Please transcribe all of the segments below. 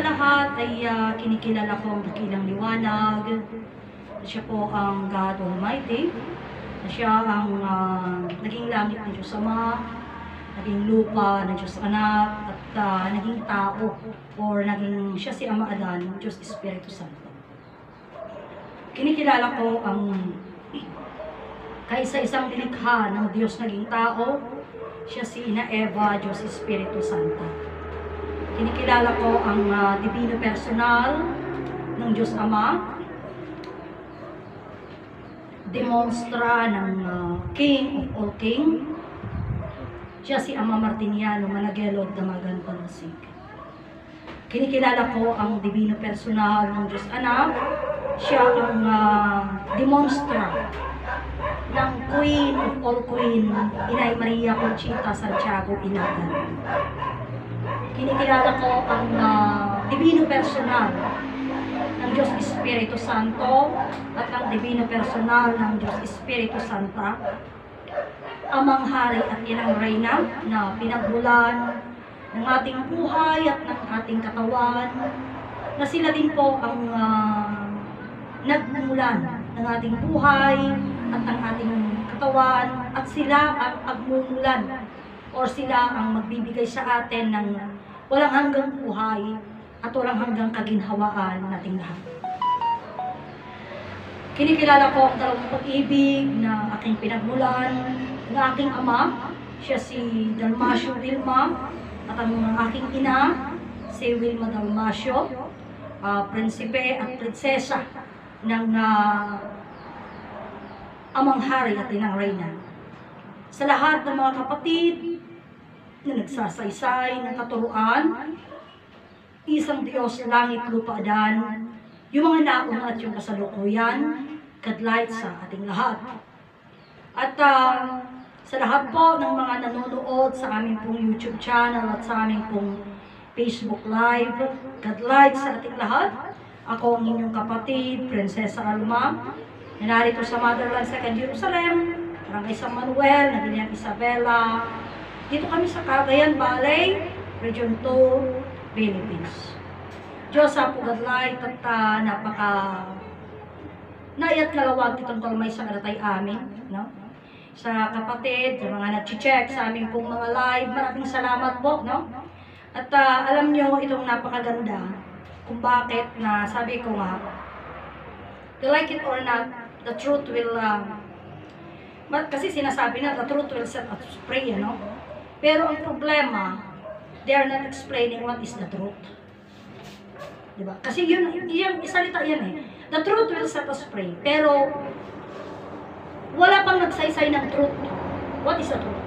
sa lahat ay kinikilala ko ang dakilang liwanag. Siya po ang God Almighty. Siya ang naging langit ng Diyos Ama, naging lupa ng Diyos Anak, at naging tao, or naging siya si Ama Adan, Diyos Espiritu Santo. Kinikilala ko ang kaisa-isang nilikha ng Diyos naging tao. Siya si Ina Eva, Diyos Espiritu Santo. Kinikilala ko ang divino personal ng Diyos Ama, demonstra ng King of all King. Siya si Ama Martiniano Managelog Damagan Panasig. Kinikilala ko ang divino personal ng Diyos Anak. Siya ang demonstra ng Queen of all Queen, Inay Maria Conchita Santiago Inagan. Kinikilala ko ang divino personal ng Diyos Espiritu Santo at ang divino personal ng Diyos Espiritu Santa, Amang Hari at Inang Reyna na pinagmulan ng ating buhay at ng ating katawan, na sila din po ang nagmulan ng ating buhay at ng ating katawan, at sila ang agmumulan or sila ang magbibigay sa atin ng walang hanggang buhay at walang hanggang kaginhawaan nating lahat. Kinikilala ko ang dalawang pag-ibig na aking pinagmulan ng aking ama. Siya si Dalmasio Wilma, at ang aking ina, si Wilma Dalmasio, prinsipe at prinsesa ng Amang Hari at Inang Reyna. Sa lahat ng mga kapatid na nagsasaysay ng katuruan, isang Diyos, langit, lupa, adan, yung mga nauna at yung kasalukuyan, kadlight sa ating lahat. At sa lahat po ng mga nanonood sa aming pong YouTube channel at sa aming pong Facebook Live, kadlight sa ating lahat. Ako ang inyong kapatid, Prinsesa Alma, na narito sa Motherland Second Jerusalem, Barangay San Manuel, Nagilian Isabela. Dito kami sa Cagayan Valley, Region 2, Philippines. Diyos sa pugadlay at naiyat kalawag itong kalmay sa karatay amin, no? Sa kapatid, sa mga nag-check sa aming pong mga live, maraming salamat po, no? At alam nyo, itong napakaganda, kung bakit na sabi ko nga, to like it or not, the truth will, kasi sinasabi na, the truth will set us free, no? Pero ang problema, they are not explaining what is the truth. Diba? Kasi yun isalita yan eh. The truth will set us free. Pero, wala pang nagsaysay ng truth. What is the truth?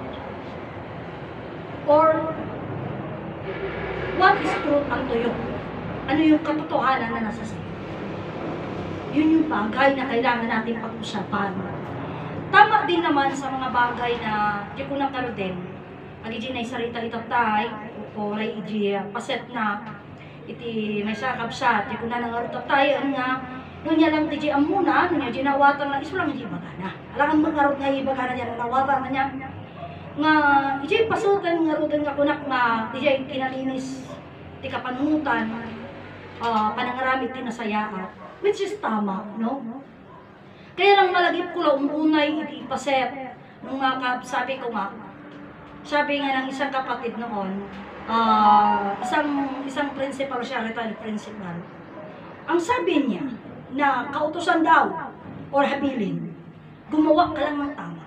Or, what is truth unto you? Ano yung katotohanan na nasa sa'yo? Yun yung bagay na kailangan natin pag-usapan. Tama din naman sa mga bagay na di ko nang din. Pag-iji na isarita itatay, o lay iji paset na, iti may sakap sa, di ko na nangarutatay, nga, nunya lang iti amuna, nunya ginawatan lang, iso lang iji bagana. Alangan mangarot nga ibagana niya, nanawatan na niya. Nga, iji pasukan nga rudan nga kunak nga, iji kinalinis, ti kapanunutan, panangaramit tinasayaan, which is tama, no? Kaya lang malagip ko lang unay, iti paset, nung sabi ko nga, sabi nga ng isang kapatid noon, isang principal siya, retired principal. Ang sabi niya, na kautusan daw, or habilin, gumawa ka lang ng tama.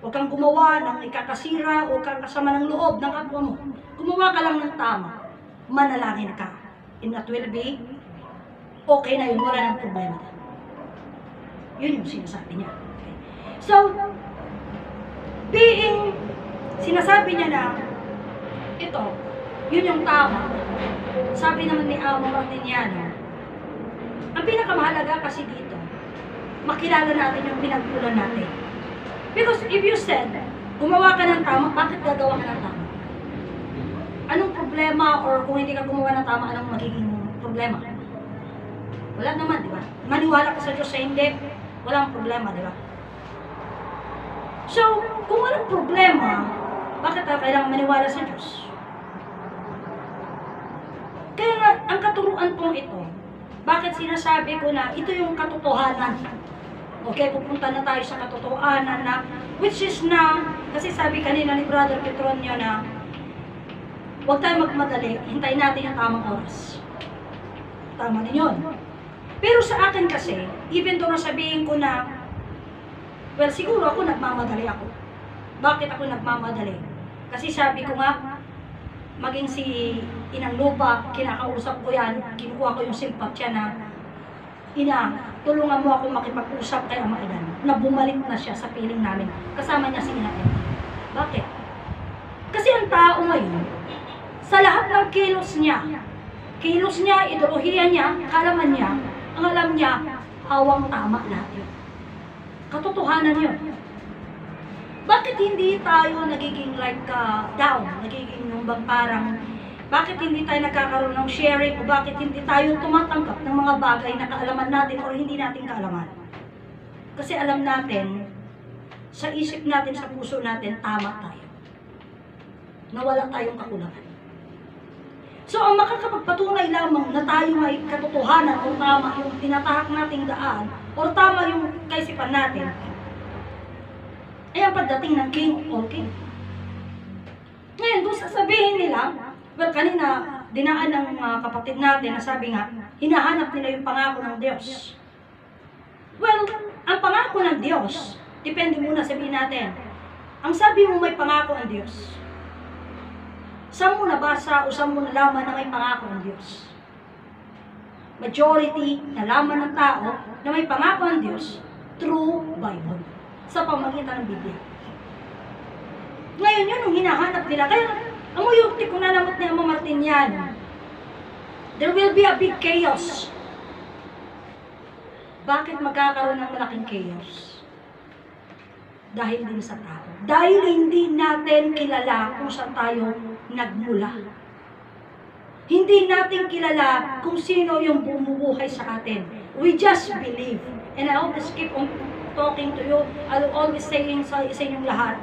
Huwag kang gumawa ng ikakasira, o kang kasama ng loob ng kapwa mo. Gumawa ka lang ng tama, manalangin ka. And that will be, okay na yun, wala ng problema. Yun yung sinasabi niya. Okay. So, sinasabi niya na, ito, yun yung tama. Sabi naman ni Ama Martiniano, ang pinakamahalaga kasi dito, makilala natin yung pinagpulan natin. Because if you said, gumawa ka ng tama, bakit gagawa ka ng tama? Anong problema, or kung hindi ka gumawa ng tama, anong magiging problema? Wala naman, di ba? Maniwala ka sa Diyos sa hindi, walang problema, di ba? So, kung walang problema, bakit kailangan maniwala sa Diyos? Kaya nga katuruan pong ito, bakit sinasabi ko na ito yung katotohanan? Okay, pupunta na tayo sa katotohanan na, which is na, kasi sabi kanina ni Brother Petronio na, huwag tayo magmadali, hintayin natin yung tamang oras. Tama din yun. Pero sa akin kasi, even though nasabihin ko na, well, siguro ako nagmamadali ako. Bakit ako nagmamadali? Kasi sabi ko nga, maging si Inang Lupa, kinakausap ko yan, kinukuha ko yung simpatya na, Ina, tulungan mo ako makipag-usap kay Ama Edan, na bumalik na siya sa piling namin. Kasama niya si Ina Ed. Bakit? Kasi ang tao ngayon, sa lahat ng kilos niya, ideolohiya niya, kalaman niya, ang alam niya, hawang tama lahat yun. Katotohanan yun. Bakit hindi tayo nagiging like down, nagiging yung bang parang, bakit hindi tayo nagkakaroon ng sharing o bakit hindi tayo tumatanggap ng mga bagay na kaalaman natin o hindi natin kaalaman? Kasi alam natin, sa isip natin, sa puso natin, tama tayo. Na wala tayong kakulangan. So, ang makakapagpatunay lamang na tayo may katotohanan o tama yung tinatahak nating daan o tama yung kaisipan natin, ay ang pagdating ng King o King. Ngayon, kung sasabihin nila, well, kanina, dinaan ng mga kapatid natin na sabi nga, hinahanap nila yung pangako ng Diyos. Well, ang pangako ng Diyos, depende muna sabihin natin, ang sabi mo may pangako ang Diyos, saan mo nabasa o saan mo nalaman na may pangako ang Diyos? Majority nalaman ng tao na may pangako ang Diyos through Bible, sa pamagitan ng Biblia. Ngayon yun ang hinahanap nila. Kaya, ang uyukti ko na namot ni Ama Martin yan. There will be a big chaos. Bakit magkakaroon ng malaking chaos? Dahil din sa tao. Dahil hindi natin kilala kung saan tayo nagmula. Hindi natin kilala kung sino yung bumubuhay sa atin. We just believe. And I always keep on talking to you. I'll always saying sa inyong lahat,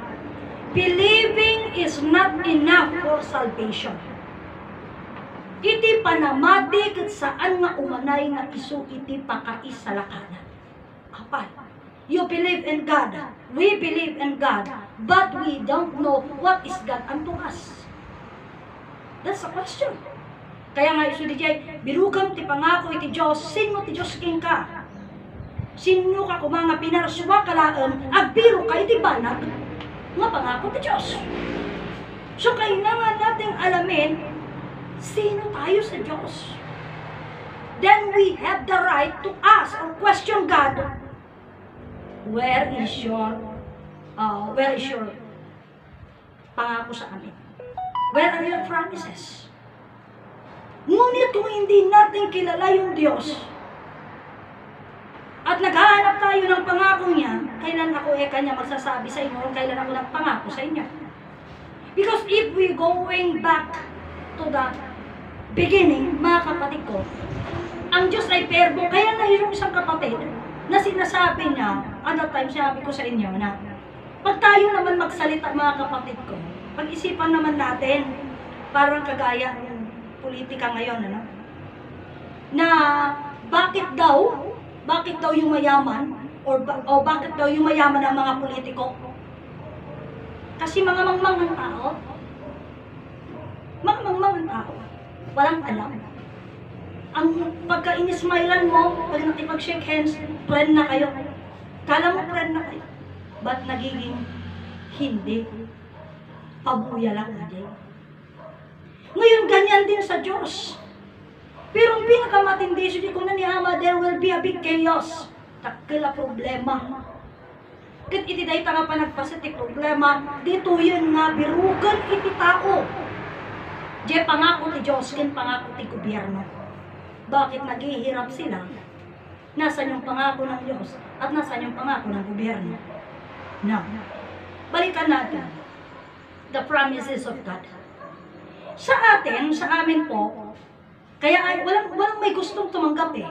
believing is not enough for salvation. Iti panamati ket saan nga umanay nga isu iti pakaisalakanan. Kapal. You believe in God. We believe in God. But we don't know what is God unto us. That's a question. Kaya nga isu DJ, birugam ti pangako iti Diyos, sino ti Diyos king ka? Sino ka kung mga pinarswa kalaan, agbiro ka iti banag, nga pangako ti Diyos. So kailangan nating alamin, sino tayo sa Diyos. Then we have the right to ask or question God, where is your pangako sa amin? Where are your promises? Ngunit kung hindi natin kilala yung Diyos, at naghahanap tayo ng pangako niya, kailan ako kanya magsasabi sa inyo, kailan ako nagpangako sa inyo. Because if we going back to the beginning, mga kapatid ko, ang Diyos ay verbo. Kaya na yung isang kapatid na sinasabi niya, at that time sabi ko sa inyo na, pag tayo naman magsalita mga kapatid ko, pag-isipan naman natin, parang kagaya ng politika ngayon, ano? Na bakit daw yung mayaman, o bakit daw yung mayaman ang mga politiko? Kasi mga mangmang ng tao, walang alam. Ang pagka-inismailan mo, pag nakipag-shake hands, friend na kayo. Kala mo friend na kayo. Ba't nagiging hindi? Pabuya lang natin. Ngayon, ganyan din sa Diyos. Pero ang pinakamatindi, sudi ko na ni Ama, there will be a big chaos. Takila problema. Kat iti dahi nga pa nagpasiti problema, dito yun nga, birugan iti tao. Diyan pangako ti Diyos, kin pangako ti gobyerno. Bakit naghihirap sila? Nasaan yung pangako ng Diyos? At nasaan yung pangako ng gobyerno? Now, balikan natin the promises of God. Sa atin, sa amin po, kaya ay walang may gustong tumanggap eh.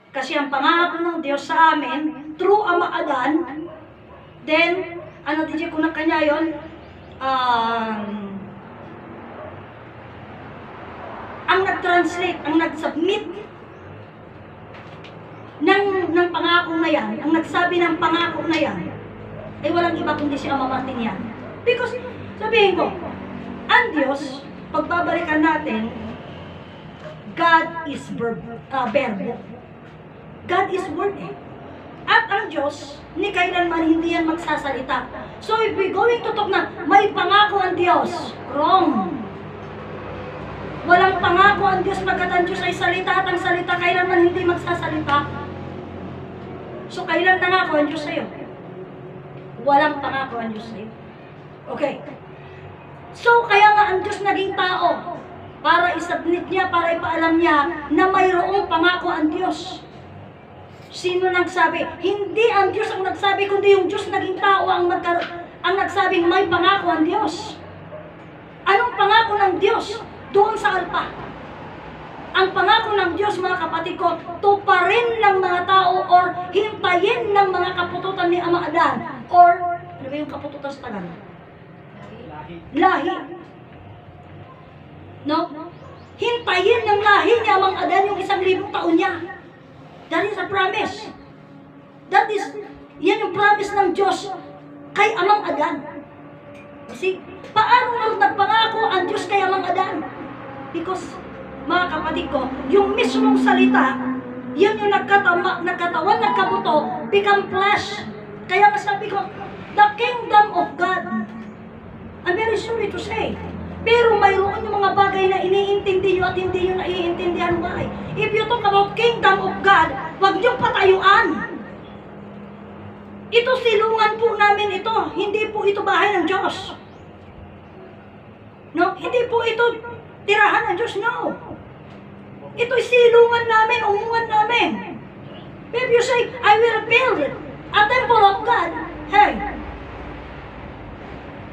Kasi ang pangako ng Diyos sa amin, through Ama Adan, then, ano DJ ko na kanya yun? ang nag-translate, ang nag-submit ng pangako na yan, ang nagsabi ng pangako na yan, ay walang iba kundi si Ama Martin yan. Because, sabihin ko, ang Diyos, pagbabalikan natin, God is verbo. God is word eh. At ang Diyos, ni kailanman hindi yan magsasalita. So if we going to talk na may pangako ang Diyos, wrong. Walang pangako ang Diyos pagkat ang Diyos ay salita at ang salita kailanman hindi magsasalita. So kailan nangako ang Diyos sa'yo? Walang pangako ang Diyos sa'yo. Okay. So kaya nga ang Diyos naging tao para isubmit niya, para ipaalam niya na mayroong pangako ang Diyos. Sino nagsabi? Hindi ang Diyos ang nagsabi, kundi yung Diyos naging tao ang nagsabing may pangako ang Diyos. Anong pangako ng Diyos? Doon sa alpa. Ang pangako ng Diyos, mga kapatid ko, tuparin ng mga tao or hintayin ng mga kapututan ni Ama Adan. Or, ano ba yung kapututan sa Tagalog? Lahi. No? Hintayin ng lahi ni Amang Adan yung 1,000 taon niya. That is a promise. Yan yung promise ng Diyos kay Amang Adan. Kasi, paano nagpangako ang Diyos kay Amang Adan? Because, mga kapatid ko, yung mismong salita, yun yung nagkatawan, nagkabuto, become flesh. Kaya masabi ko, the kingdom of God. I'm very sorry to say. Pero mayroon yung mga bagay na iniintindi nyo at hindi nyo naiintindihan why. If you talk about kingdom of God, huwag nyo patayuan. Ito silungan po namin ito. Hindi po ito bahay ng Diyos. No? Hindi po ito tirahan ng Diyos. No. Ito'y silungan namin, umungan namin. If you say, I will build a temple of God, hey,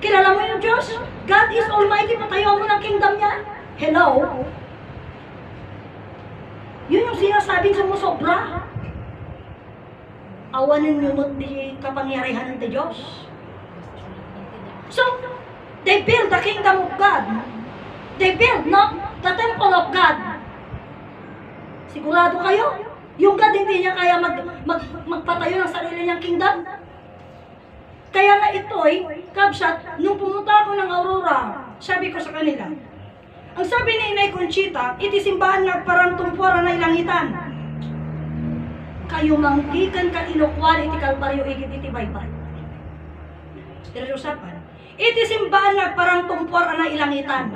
kilala mo yung Diyos? God is Almighty, patayo mo ng kingdom niya. Hello? Yun yung sinasabing sumusobra. Awanin nyo mo di kapangyarihan ng Diyos. So, they build the kingdom of God. They build not the temple of God. Sigurado kayo? Yung God hindi niya kaya magpatayo ng sarili niyang kingdom? Kaya na ito'y, kabsat, nung pumunta ako ng Aurora, sabi ko sa kanila, ang sabi ni Inay Conchita, itisimbahan nga parang tumpuara na ilangitan. Kayo manggikan ka ilokwan, iti kalbaryo, iti baybay. Pero usapan, itisimbahan nga parang tumpuara na ilangitan.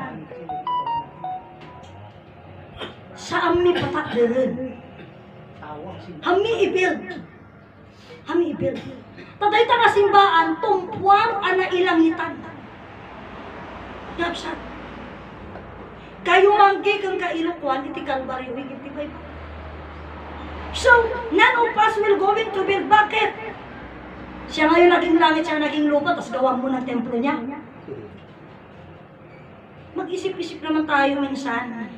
Sa amin patak din. Hami i-build. Hami i-build. Taday ta nga simbaan, tumpuar ana ilangitan. Yapsat. Kayo manggi kang kailokwan, iti kalbaryo, iti baybay. So, none of us will go into build. Bakit? Siya ngayon naging langit, siya naging lupa, tapos gawan mo ng templo niya. Mag-isip-isip naman tayo minsan.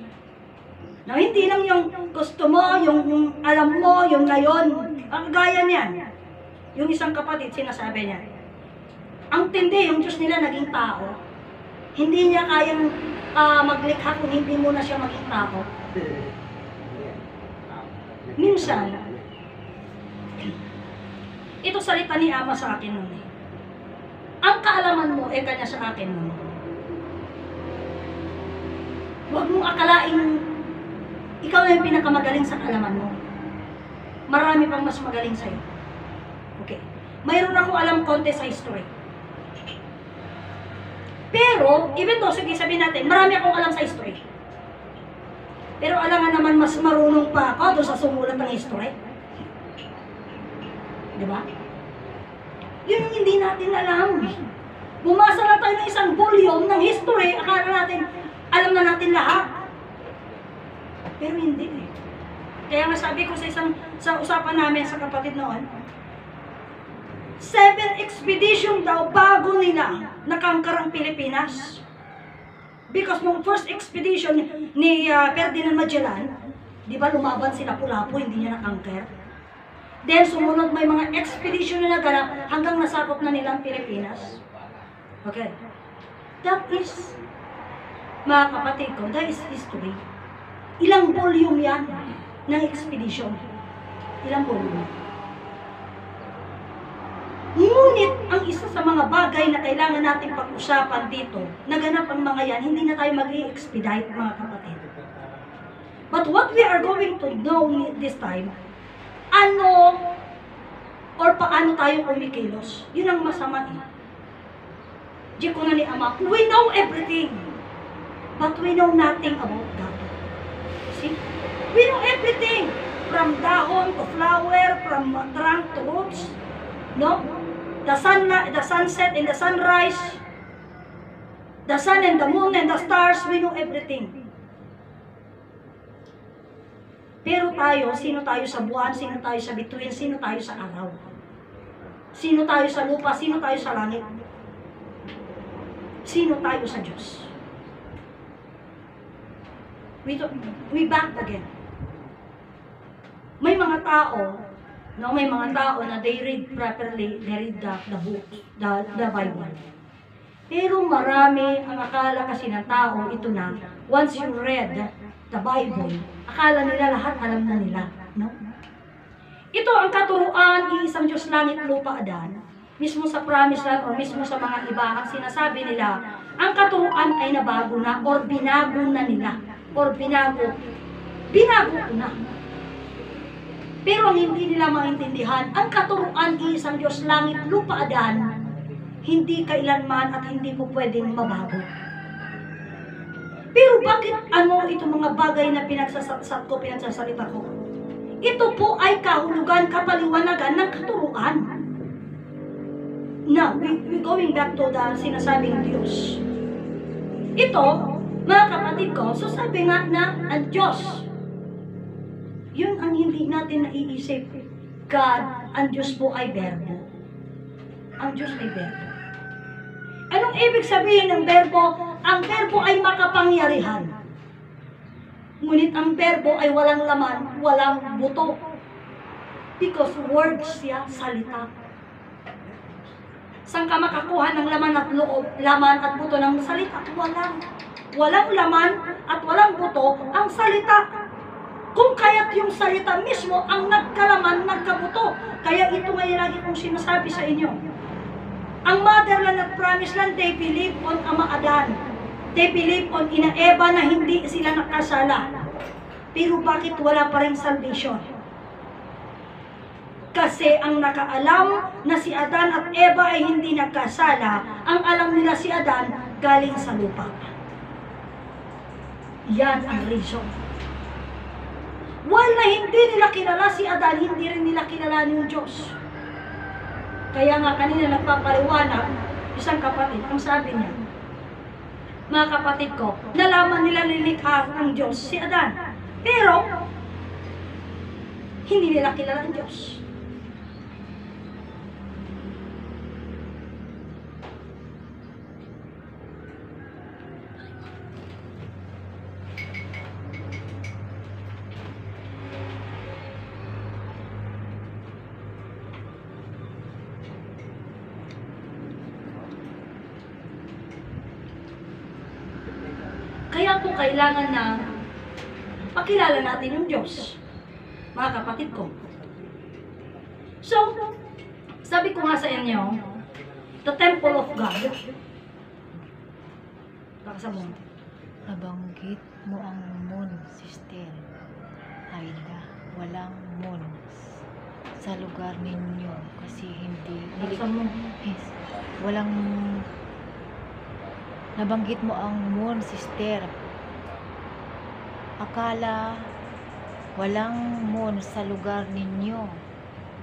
Na hindi lang yung gusto mo, yung alam mo, yung ngayon. Ang gaya niyan. Yung isang kapatid, sinasabi niya, ang tindi, yung Diyos nila naging tao. Hindi niya kayang maglikha kung hindi muna siya maging tao. Minsan, ito salita ni Ama sa akin nun eh. Ang kaalaman mo, kanya sa akin nun. Huwag mong akalaing ikaw na yung pinakamagaling sa kaalaman mo. Marami pang mas magaling sa'yo. Okay. Mayroon ako alam konti sa history. Pero, even though, sige sabihin natin, marami akong alam sa history. Pero alam nga naman, mas marunong pa ako doon sa sumulat ng history. Di ba? Yun yung hindi natin alam. Bumasa na tayo ng isang volume ng history, akala natin, alam na natin lahat. Pero hindi eh. Kaya nga sabi ko sa usapan namin sa kapatid noon, 7 expedition daw bago nila nakangkar ang Pilipinas. Because nung first expedition ni Ferdinand Magellan, di ba lumaban sila Lapu-Lapu, hindi niya nakangkar. Then sumunod may mga expedition na naganap hanggang nasakop na nila ang Pilipinas. Okay. That is, mga kapatid ko, that is history. Ilang volume yan ng expedition. Ilang volume. Ngunit, ang isa sa mga bagay na kailangan natin pag-usapan dito, naganap ang mga yan, hindi na tayo mag-i-expedite, mga kapatid. But what we are going to know this time, ano or paano tayo kumikilos, yun ang masama eh. Di ko na ni Ama, we know everything, but we know nothing about God. See? We know everything, from dahon to flower, from trunk to roots, no? The sunset and the sunrise, the sun and the moon and the stars, we know everything. Pero tayo, sino tayo sa buwan, sino tayo sa bituin, sino tayo sa araw? Sino tayo sa lupa, sino tayo sa langit? Sino tayo sa Diyos? We back again. May mga tao, no, may mga tao na they read properly, they read the book, the Bible. Pero marami ang akala kasi ng tao, ito na, once you read the Bible, akala nila lahat alam na nila, no? Ito ang katuruan, iisang Diyos langit, lupa, adan. Mismo sa promise land o mismo sa mga iba, ang sinasabi nila, ang katuruan ay nabago na or binago na nila or binago ko na. Pero ang hindi nila maintindihan, ang katuruan, iisang Diyos langit, lupa, adan, hindi kailanman at hindi po pwedeng mabago. Pero bakit ano itong mga bagay na pinagsasalita ko? Ito po ay kahulugan, kapaliwanagan ng katuruan. Now, we going back to the sinasabing Diyos. Ito, mga kapatid ko, so sabi nga na ang Diyos, yun ang hindi natin naiisip. God, ang Diyos po ay verbo. Ang Diyos ay verbo. Anong ibig sabihin ng verbo? Ang verbo ay makapangyarihan. Ngunit ang verbo ay walang laman, walang buto. Because words siya, salita. Saan ka makakuha ng laman at loob, laman at buto ng salita? Walang. Walang laman at walang buto ang salita. Kung kaya't yung salita mismo ang nagkalaman, nagkabuto. Kaya ito ngayon lagi kong sinasabi sa inyo. Ang motherland at promised land, they believe on Ama Adan. They believe on Ina Eva na hindi sila nakasala. Pero bakit wala pa rin salvation? Kasi ang nakaalam na si Adan at Eva ay hindi nagkasala, ang alam nila si Adan galing sa lupa. Yan ang reason. While na hindi nila kilala si Adan, hindi rin nila kilala yung Diyos. Kaya nga kanina nagpapaliwanag, isang kapatid, ang sabi niya, mga kapatid ko, nalaman nila lilikha ng Diyos si Adan. Pero, hindi nila kilala ang Diyos. Kaya po kailangan na pakilala natin yung Diyos, mga kapatid ko. So, sabi ko nga sa inyo, the temple of God, baka mo, Nabanggit mo ang moon, sister. Ayla, walang moon sa lugar ninyo kasi hindi baka mo, yes, walang nabanggit mo ang moon, sister. Akala walang moon sa lugar ninyo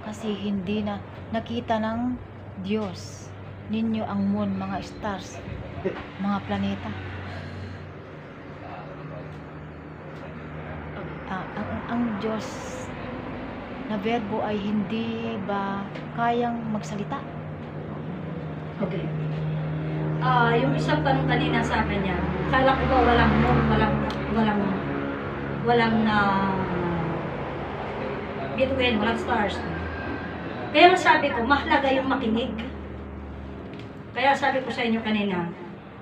kasi hindi na nakita ng Diyos ninyo ang moon, mga stars, mga planeta. Ang Diyos na verbo ay hindi ba kayang magsalita? okay. Yung isang tanong kanina sa akin niya, akala ko ba walang moon, walang bituin, walang stars. Kaya sabi ko, mahalaga yung makinig. Kaya sabi ko sa inyo kanina,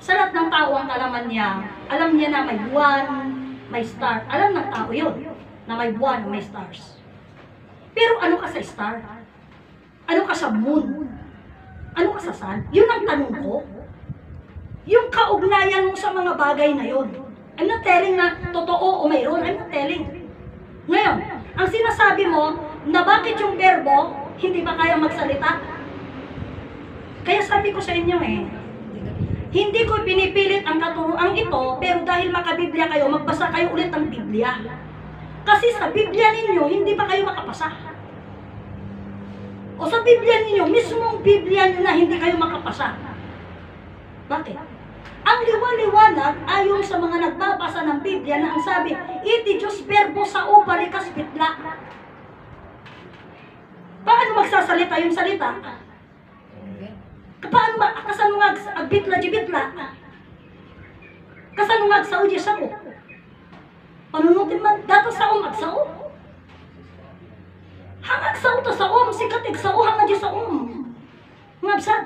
sa lahat ng tao ang alaman niya, alam niya na may buwan, may star. Alam ng tao yun, na may buwan, na may stars. Pero ano ka sa star? Ano ka sa moon? Ano ka sa sun? Yun ang tanong ko. Yung kaugnayan mo sa mga bagay na yun. I'm not telling na totoo o mayroon. I'm not telling. Ngayon, ang sinasabi mo na bakit yung verbo hindi ba kaya magsalita? Kaya sabi ko sa inyo hindi ko pinipilit ang katuruan ito, pero dahil makabiblia kayo, magbasa kayo ulit ng Biblia. Kasi sa Biblia ninyo, hindi pa kayo makapasa. O sa Biblia ninyo, mismong Biblia nyo na hindi kayo makapasa. Bakit? Ang liwa-liwanag ayon sa mga nagbabasa ng Biblia na ang sabi, iti Diyos verbo sa balikas pitla. Paano magsasalita yung salita? Paano ba? Kasanungag agbitla jibitla? Kasanungag sa uji sa ko? Panunutin man, dato sa agsao? Hangag sa to sa sikatig sa hangag sa ngabsat.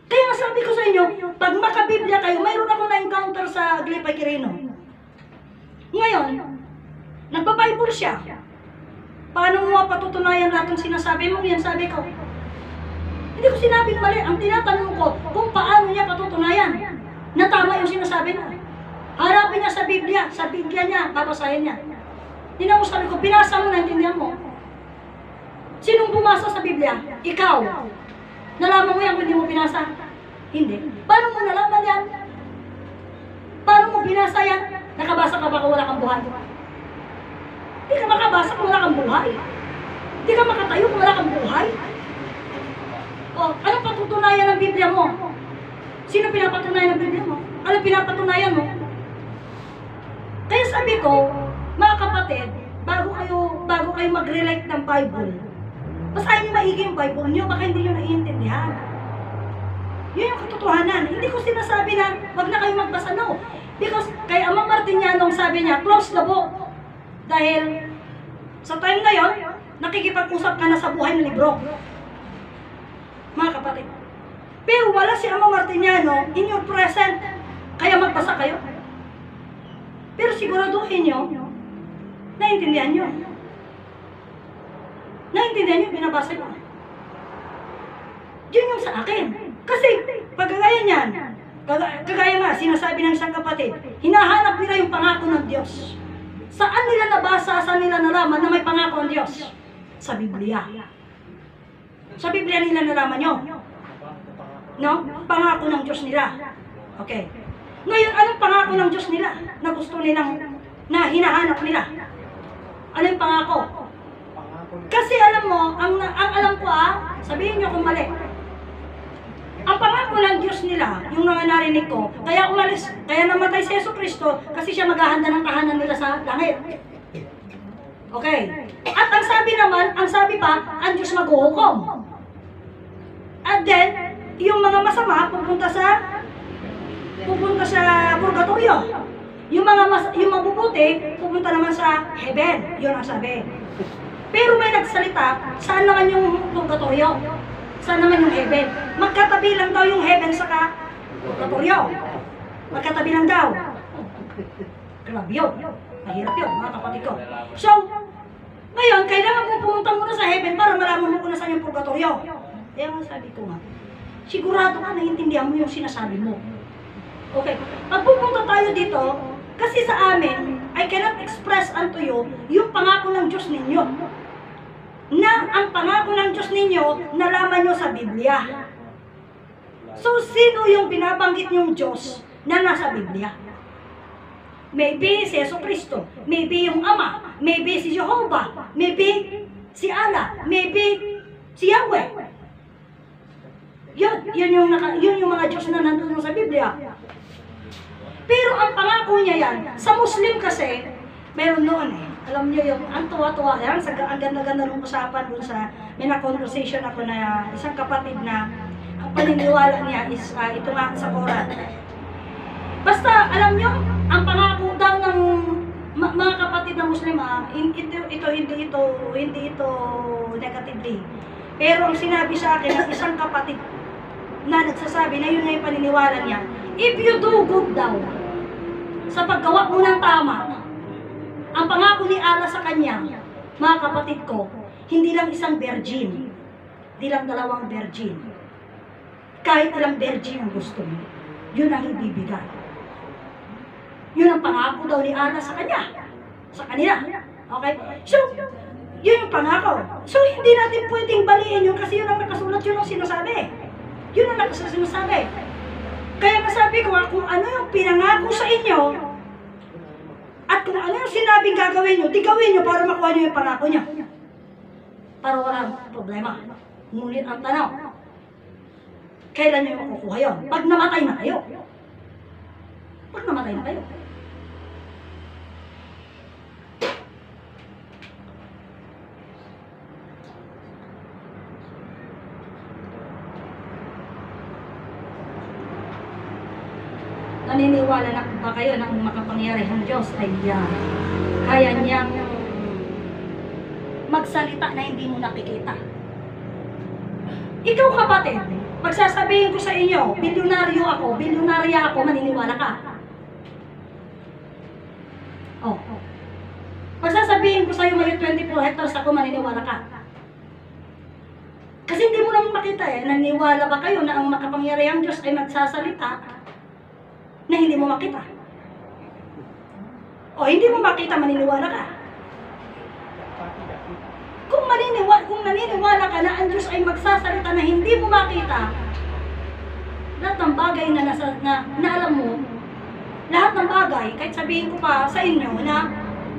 Kaya nga sabi ko sa inyo, pag makabiblia kayo, mayroon ako na-encounter sa Aglipay Quirino. Ngayon, nagbabible siya. Paano mo patutunayan lahat ng sinasabi mo? Yan sabi ko. Hindi ko sinabing mali. Ang tinatanong ko, kung paano niya patutunayan na tama yung sinasabi mo. Harapin niya sa Biblia niya, babasahin niya. Tingnan mo, sabi ko, pinasa mo, naintindihan mo. Sinong bumasa sa Biblia? Ikaw. Nalaman mo yan kung hindi mo pinasa? Hindi. Paano mo nalaman yan? Paano mo binasa yan? Nakabasa ka ba kung wala kang buhay? Hindi ka makabasa kung wala kang buhay. Hindi ka makatayo kung wala kang buhay. O, anong patutunayan ng Biblia mo? Sino pinapatunayan ng Biblia mo? Anong pinapatunayan mo? Kaya sabi ko, mga kapatid, bago kayo mag-relate ng Bible, basahin niyo maigi yung Bible niyo, baka hindi niyo naiintindihan. Yun yung katotohanan. Hindi ko sinasabi na wag na kayo magbasa, no. Because kay Amang Martiniano, sabi niya, close the book. Dahil sa time na yon, nakikipag-usap ka na sa buhay ng libro. Mga kapatid. Pero wala si Amang Martiniano in your present, kaya magbasa kayo. Pero siguraduhin nyo, naiintindihan nyo. Naiintindihan nyo, binabasa nyo. Yun yung sa akin. Kasi, pagkagaya niyan, kagaya nga, sinasabi ng isang kapatid, hinahanap nila yung pangako ng Diyos. Saan nila nabasa, saan nila nalaman na may pangako ang Diyos? Sa Biblia. Sa Biblia nila nalaman nyo. No? Pangako ng Diyos nila. Okay. Ngayon, anong pangako ng Diyos nila na gusto nilang, na hinahanap nila? Ano yung pangako? Kasi alam mo, ang alam ko sabihin nyo kung mali. Ang pangako ng Diyos nila, yung mga narinig ko, kaya namatay si Jesucristo kasi siya maghahanda ng tahanan nila sa langit. Okay. At ang sabi pa, ang Diyos maghuhukom. At then, yung mga masama pupunta sa purgatorio. Yung mabubuti pupunta naman sa heaven. Yun ang sabi. Pero may nagsalita, saan naman yung purgatorio? Saan naman yung heaven? Magkatabi lang daw yung heaven sa purgatorio. Magkatabi lang daw. Grabe yun. Mahirap yun, mga kapatid ko. So, ngayon, kailangan mo pumunta muna sa heaven para malaman mo kung saan yung purgatorio. Kaya nga sabi ko nga, sigurado ka naiintindihan mo yung sinasabi mo. Okay, pag pupunta tayo dito, kasi sa amin, I cannot express unto you yung pangako ng Diyos ninyo. Na ang pangako ng Diyos ninyo, nalaman nyo sa Biblia. So, sino yung binabanggit niyong Diyos na nasa Biblia? Maybe si Jesucristo, maybe yung Ama, maybe si Jehovah, maybe si Allah, maybe si Yahweh. Yun yung mga Diyos na nandun sa Biblia. Pero ang pangako niya yan, sa Muslim kasi, meron noon alam niyo yung, ang tuwa-tuwa yan, ang ganda-ganda ng usapan dun sa, may na-conversation ako na isang kapatid na, ang paniniwala niya is, ito nga sa Quran. Basta, alam niyo, ang pangako daw ng mga kapatid ng Muslim, hindi ito negatively. Pero ang sinabi sa akin ng isang kapatid na nagsasabi na yun na yung paniniwala niya, if you do good daw, sa paggawa mo ng tama, Ang pangako ni Allah sa kanya, mga kapatid ko, hindi lang isang virgin, hindi lang dalawang virgin. Kahit ilang virgin ang gusto mo, yun ang ibibigay. Yun ang pangako daw ni Allah sa kanya, sa kanila. Okay? So, yun yung pangako. So, hindi natin pwedeng baliin yun kasi yun ang nakasulat, yun ang sinasabi. Yun ang sinasabi. Kaya masabi ko, kung ano yung pinangako sa inyo, at kung ano yung sinabing gagawin nyo, di gawin nyo para makuha nyo yung pangako nyo. Para walang problema. Ngunit ang tanong, kailan nyo makukuha yun? Pag namatay na kayo. Pag namatay na kayo. Naniniwala na ba kayo ng makapangyarihang Diyos ay kaya niyang magsalita na hindi mo nakikita? Ikaw kapatid, magsasabihin ko sa inyo, bilyonarya ako, maniniwala ka? Oh. Magsasabihin ko sa iyo, may 24 hectares ako, maniniwala ka? Kasi hindi mo naman makita naniniwala ba kayo na ang makapangyarihang Diyos ay magsasalita na hindi mo makita? O hindi mo makita, maniniwala ka? Kung naniniwala ka na ang Diyos ay magsasalita na hindi mo makita, lahat ng bagay na alam mo, lahat ng bagay, kahit sabihin ko pa sa inyo na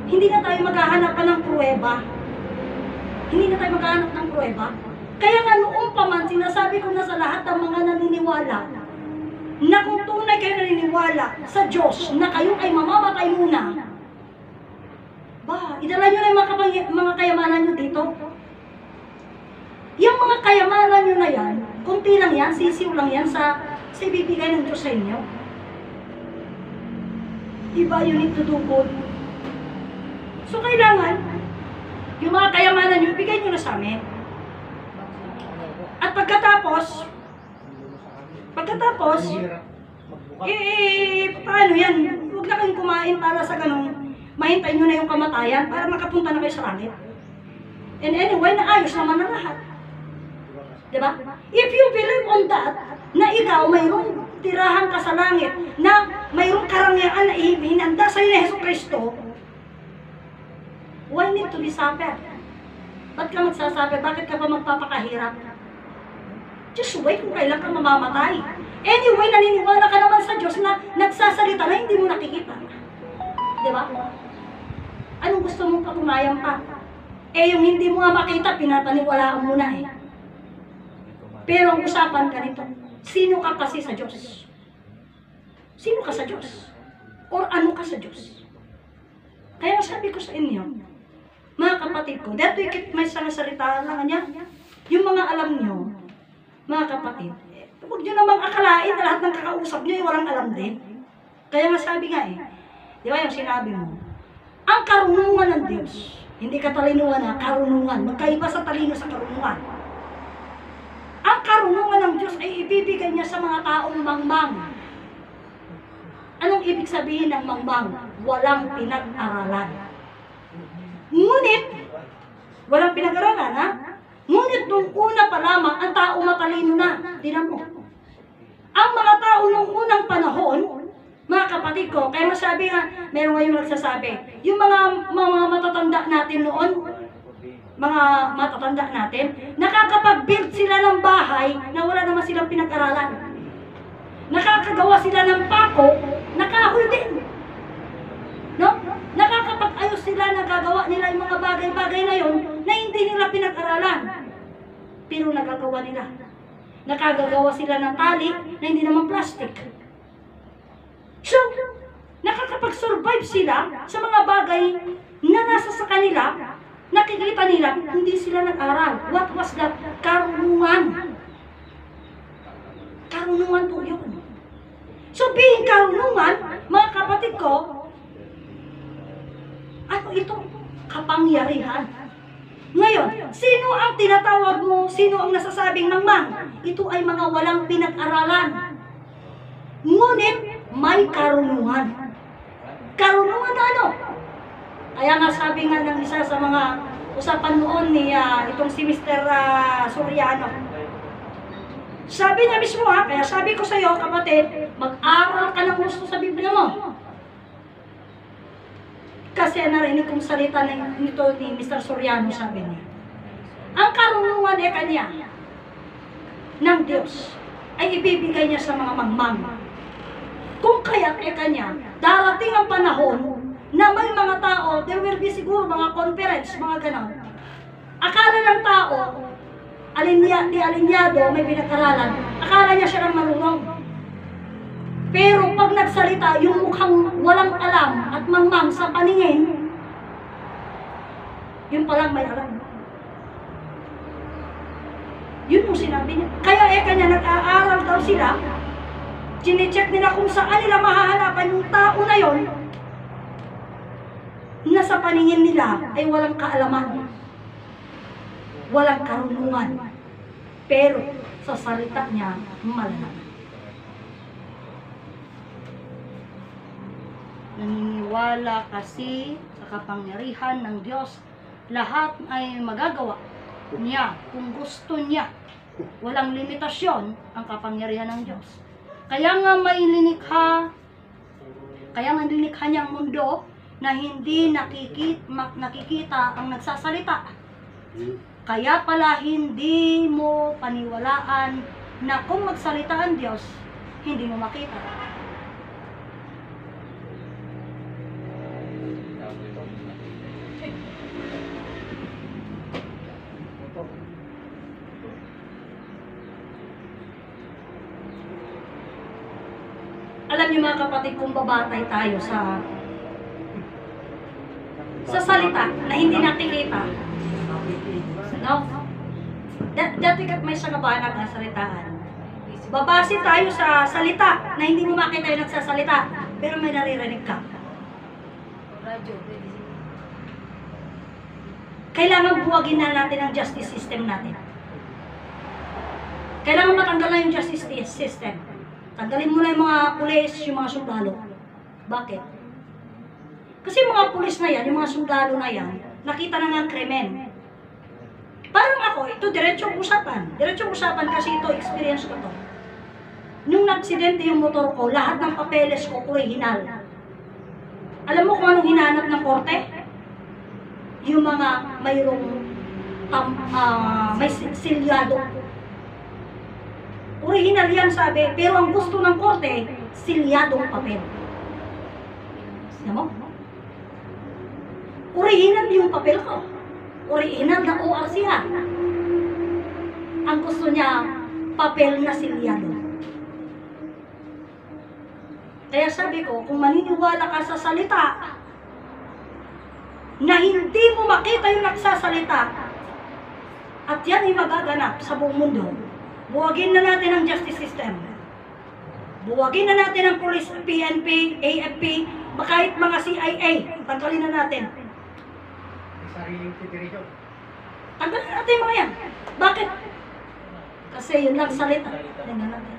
hindi na tayo maghahanap pa ng pruweba. Hindi na tayo maghahanap ng pruweba. Kaya nga noong pa man, sinasabi ko na sa lahat ng mga naniniwala, na kung tunay kayo naniniwala sa Diyos na kayo ay mamamatay muna, idala nyo na yung mga kayamanan nyo dito. Yung mga kayamanan nyo na yan, kunti lang yan, sisiw lang yan sa ibibigay ng Diyos sa inyo. Diba, you need to do good. So kailangan, yung mga kayamanan nyo, ibigay nyo na sa amin. At pagkatapos, paano yan? Huwag na kayong kumain para sa ganong, mahintay nyo na yung kamatayan para makapunta na kayo sa langit. And anyway, naayos naman na lahat. Diba? If you believe on that, na ikaw mayroong tirahan ka sa langit, na mayroong karangyaan na hinanda sa'yo ni Hesus Kristo, why need to be suffer? Ba't ka magsasuffer? Bakit ka pa magpapakahirap? Just wait kung kailan ka mamamatay. Anyway, naniniwala ka naman sa Diyos na nagsasalita na hindi mo nakikita. Diba? Anong gusto mong patunayan pa? Yung hindi mo nga makita, pinapaniwalaan mo na Pero ang usapan ka nito, sino ka kasi sa Diyos? Sino ka sa Diyos? Or ano ka sa Diyos? Kaya sabi ko sa inyo, mga kapatid ko, dahil ikit may salita lang niya, yung mga alam nyo, mga kapatid, huwag nyo namang akalain na lahat ng kakausap nyo ay walang alam din. Kaya nga sabi nga di ba yung sinabi mo, ang karunungan ng Diyos, hindi katalinuhan karunungan, magkaiba sa talino sa karunungan. Ang karunungan ng Diyos ay ibibigay niya sa mga taong mangmang. Anong ibig sabihin ng mangmang? Walang pinag-aralan. Ngunit, walang pinag-aralan, Ngunit nung una pa lamang, ang tao matalino na. Tingnan mo. Ang mga tao nung unang panahon, mga kapatid ko, kaya masabi nga, meron ngayon nagsasabi, yung mga matatanda natin noon, nakakapag-build sila ng bahay na wala naman silang pinag-aralan. Nakakagawa sila ng pako, nakahul din. No? Nakakapag-ayos sila, nagagawa nila yung mga bagay-bagay na yun na hindi nila pinag-aralan. Pero nagagawa nila. Nakagagawa sila ng tali na hindi naman plastic. So, nakakapag-survive sila sa mga bagay na nasa sa kanila, nakikita nila, hindi sila nag-aral. What was that? Karunungan. Karunungan po yun. So, being karunungan, mga kapatid ko, ano ito? Kapangyarihan. Ngayon, sino ang tinatawag mo? Sino ang nasasabing mangmang? Ito ay mga walang pinag-aralan. Ngunit, may karunungan. Karunungan na ano? Kaya nga sabi nga ng isa sa mga usapan noon ni itong si Mr. Soriano. Sabi niya mismo kaya sabi ko sa iyo kapatid, mag-aral ka ng gusto sa Biblia mo. Kasi narinig kong salita nito ni Mr. Soriano, sabi niya. Ang karunungan kanya ng Diyos ay ibibigay niya sa mga mangmang. Kung kaya kanya, darating ang panahon na may mga tao, there will be siguro mga conference, mga ganon. Akala ng tao, alinyado, may pinag-aralan, akala niya siya ng marunong. Pero pag nagsalita, yung mukhang walang alam at mangmang sa paningin, yun palang may alam. Yun yung sinabi niya. Kaya kanya nag-aaral daw sila, chine-check nila kung saan nila mahahanapan yung tao na yon na sa paningin nila ay walang kaalaman, walang karunungan, pero sa salita niya, malalaman. Naniniwala kasi sa kapangyarihan ng Diyos, lahat ay magagawa niya kung gusto niya. Walang limitasyon ang kapangyarihan ng Diyos. Kaya nga may linikha, kaya nga linikha niya ang mundo na hindi nakikita ang nagsasalita. Kaya pala hindi mo paniwalaan na kung magsalita ang Diyos, hindi mo makita. Alam niyo mga kapatid, kung babatay tayo sa salita na hindi nakikita, no? Dati kat may sanabanag na salitaan. Babase tayo sa salita na hindi mo makita yung nagsasalita, pero may naririnig ka. Kailangan buwagin na natin ang justice system natin. Kailangan matanggal na yung justice system. Tanggalin mo na yung mga pulis, yung mga sundalo. Bakit? Kasi yung mga pulis na yan, yung mga sundalo na yan, nakita na nga krimen. Parang ako, ito diretsong usapan. Diretsong usapan kasi ito, experience ko to. Nung aksidente yung motor ko, lahat ng papeles ko, original. Alam mo kung anong hinanap ng korte? Yung mga mayroong may silyado. Original yan sabi, pero ang gusto ng korte, silyadong papel. Alam mo? Original yung papel ko. Original na ORC yan. Ang gusto niya, papel na silyado. Kaya sabi ko, kung maniniwala ka sa salita, na hindi mo makita yung nagsasalita, at yan ay magaganap sa buong mundo, buwagin na natin ang justice system. Buwagin na natin ang police, PNP, AFP, kahit mga CIA, tanggalin na natin. Sariling federation. Tanggalin na natin mga yan. Bakit? Kasi yun lang salita. Yan na natin.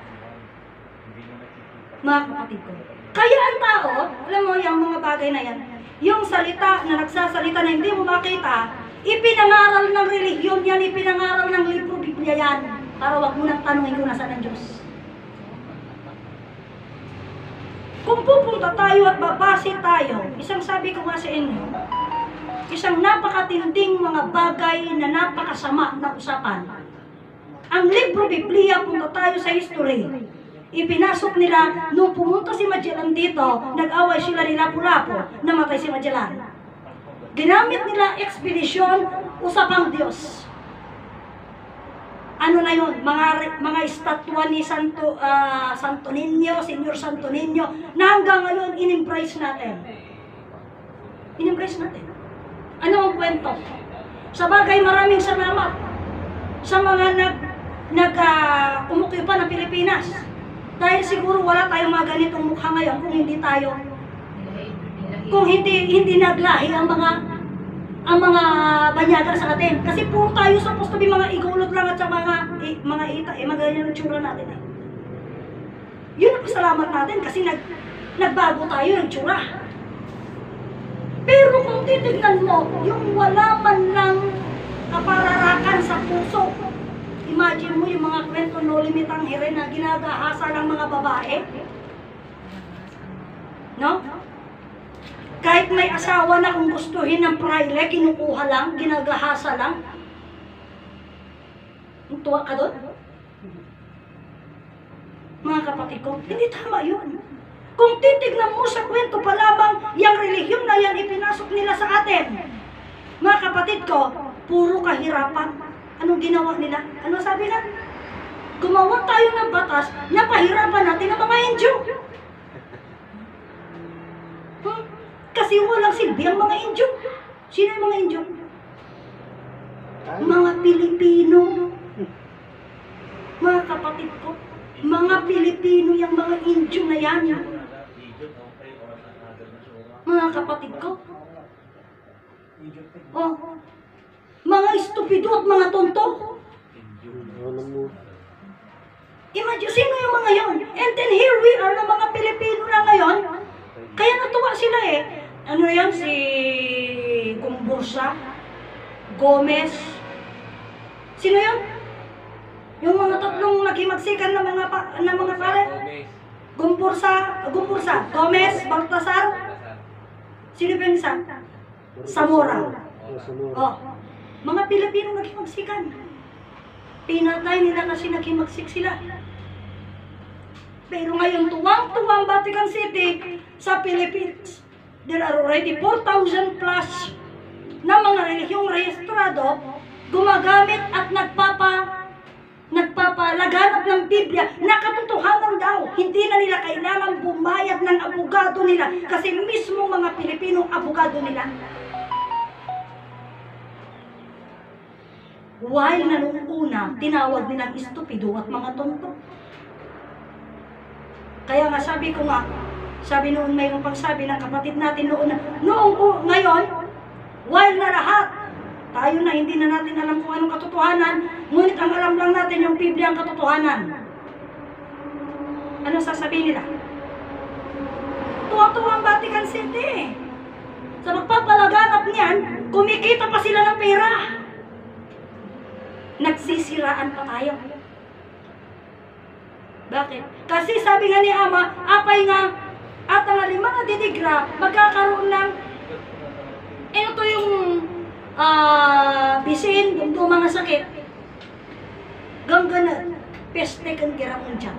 Mga kapatid ko. Kaya ang tao, alam mo yung mga bagay na yan, yung salita na nagsasalita na hindi mo makita, ipinangaral ng religiyon yan, ipinangaral ng libro, Biblia yan. Para wag mo nang tanungin kung nasaan ang Diyos. Kung pupunta tayo at babase tayo, isang sabi ko nga sa inyo, isang napakatinding mga bagay na napakasama na usapan. Ang libro Biblia, punta tayo sa history, ipinasok nila, nung pumunta si Magellan dito, nag-away sila ni Lapu-Lapu, namatay si Magellan. Ginamit nila ekspedisyon, usapang Diyos. Ano na yun, mga estatwa ni Santo Niño, Senyor Santo Niño, na hanggang ngayon in-embrace natin. In-embrace natin. Ano ang kwento? Sa bagay, maraming salamat sa mga umukyo pa ng Pilipinas. Dahil siguro wala tayong mga ganitong mukha ngayon kung hindi naglahi ang mga banyaga sa atin. Kasi puro tayo supposed to be mga igulot lang at sa mga ita, ganyan ang tsura natin. Yun ang pasalamat natin kasi nagbago tayo ng tsura. Pero kung titignan mo, yung wala man lang kapararakan sa puso, imagine mo yung mga kwento no limit ang hirin na ginagahasa ng mga babae. No? Kahit may asawa na kung gustuhin ng praile, kinukuha lang, ginagahasa lang. Tuwa ka doon? Mga kapatid ko, hindi tama yun. Kung titignan mo sa kwento pa lamang, yung relihiyon na yan ipinasok nila sa atin. Mga kapatid ko, puro kahirapan. Anong ginawa nila? Ano sabi na? Gumawa tayo ng batas na pahirapan natin ang mga Indyo. Kasi walang silbi ang mga Indyo. Sino yung mga Indyo? Mga Pilipino. Mga kapatid ko, mga Pilipino yung mga Indyo na yan. Mga kapatid ko. Oh, mga estupido at mga tonto. Imagine, sino yung mga yon? And then here we are na mga Pilipino na ngayon. Kaya natuwa sila eh. Ano yan? Si Gumbursa, Gomez. Sino yun? Yung mga tatlong naghimaksikan na mga pare. Gumbursa, Gomez, Baltasar. Sino ba yung isa? Zamora. Oh, mga Pilipino naghimaksikan. Pinatay nila kasi naghimagsik sila. Pero ngayon, tuwang-tuwang Vatican City sa Philippines. There are already 4,000 plus na mga relihiyong rehistrado gumagamit at nagpapalaganap ng Biblia na katotohanan daw. Hindi na nila kailangan bumayad ng abogado nila kasi mismo mga Pilipino abogado nila. While na noong una, tinawag nilang estupido at mga tonto. Kaya nga sabi ko nga, sabi noon mayroong pagsabi ng kapatid natin ngayon, while na lahat, tayo na hindi na natin alam kung anong katotohanan, ngunit ang alam lang natin yung Biblia ang katotohanan. Ano sasabihin nila? Tuwang-tuwa ang Vatican City. Sa magpapalaganap niyan, kumikita pa sila ng pera. Nagsisiraan pa tayo. Bakit? Kasi sabi nga ni Ama, apay nga, at ang lima na didigra, magkakaroon ng, ito yung bisin, yung mga sakit. Gangganat, peste kang gera mundial.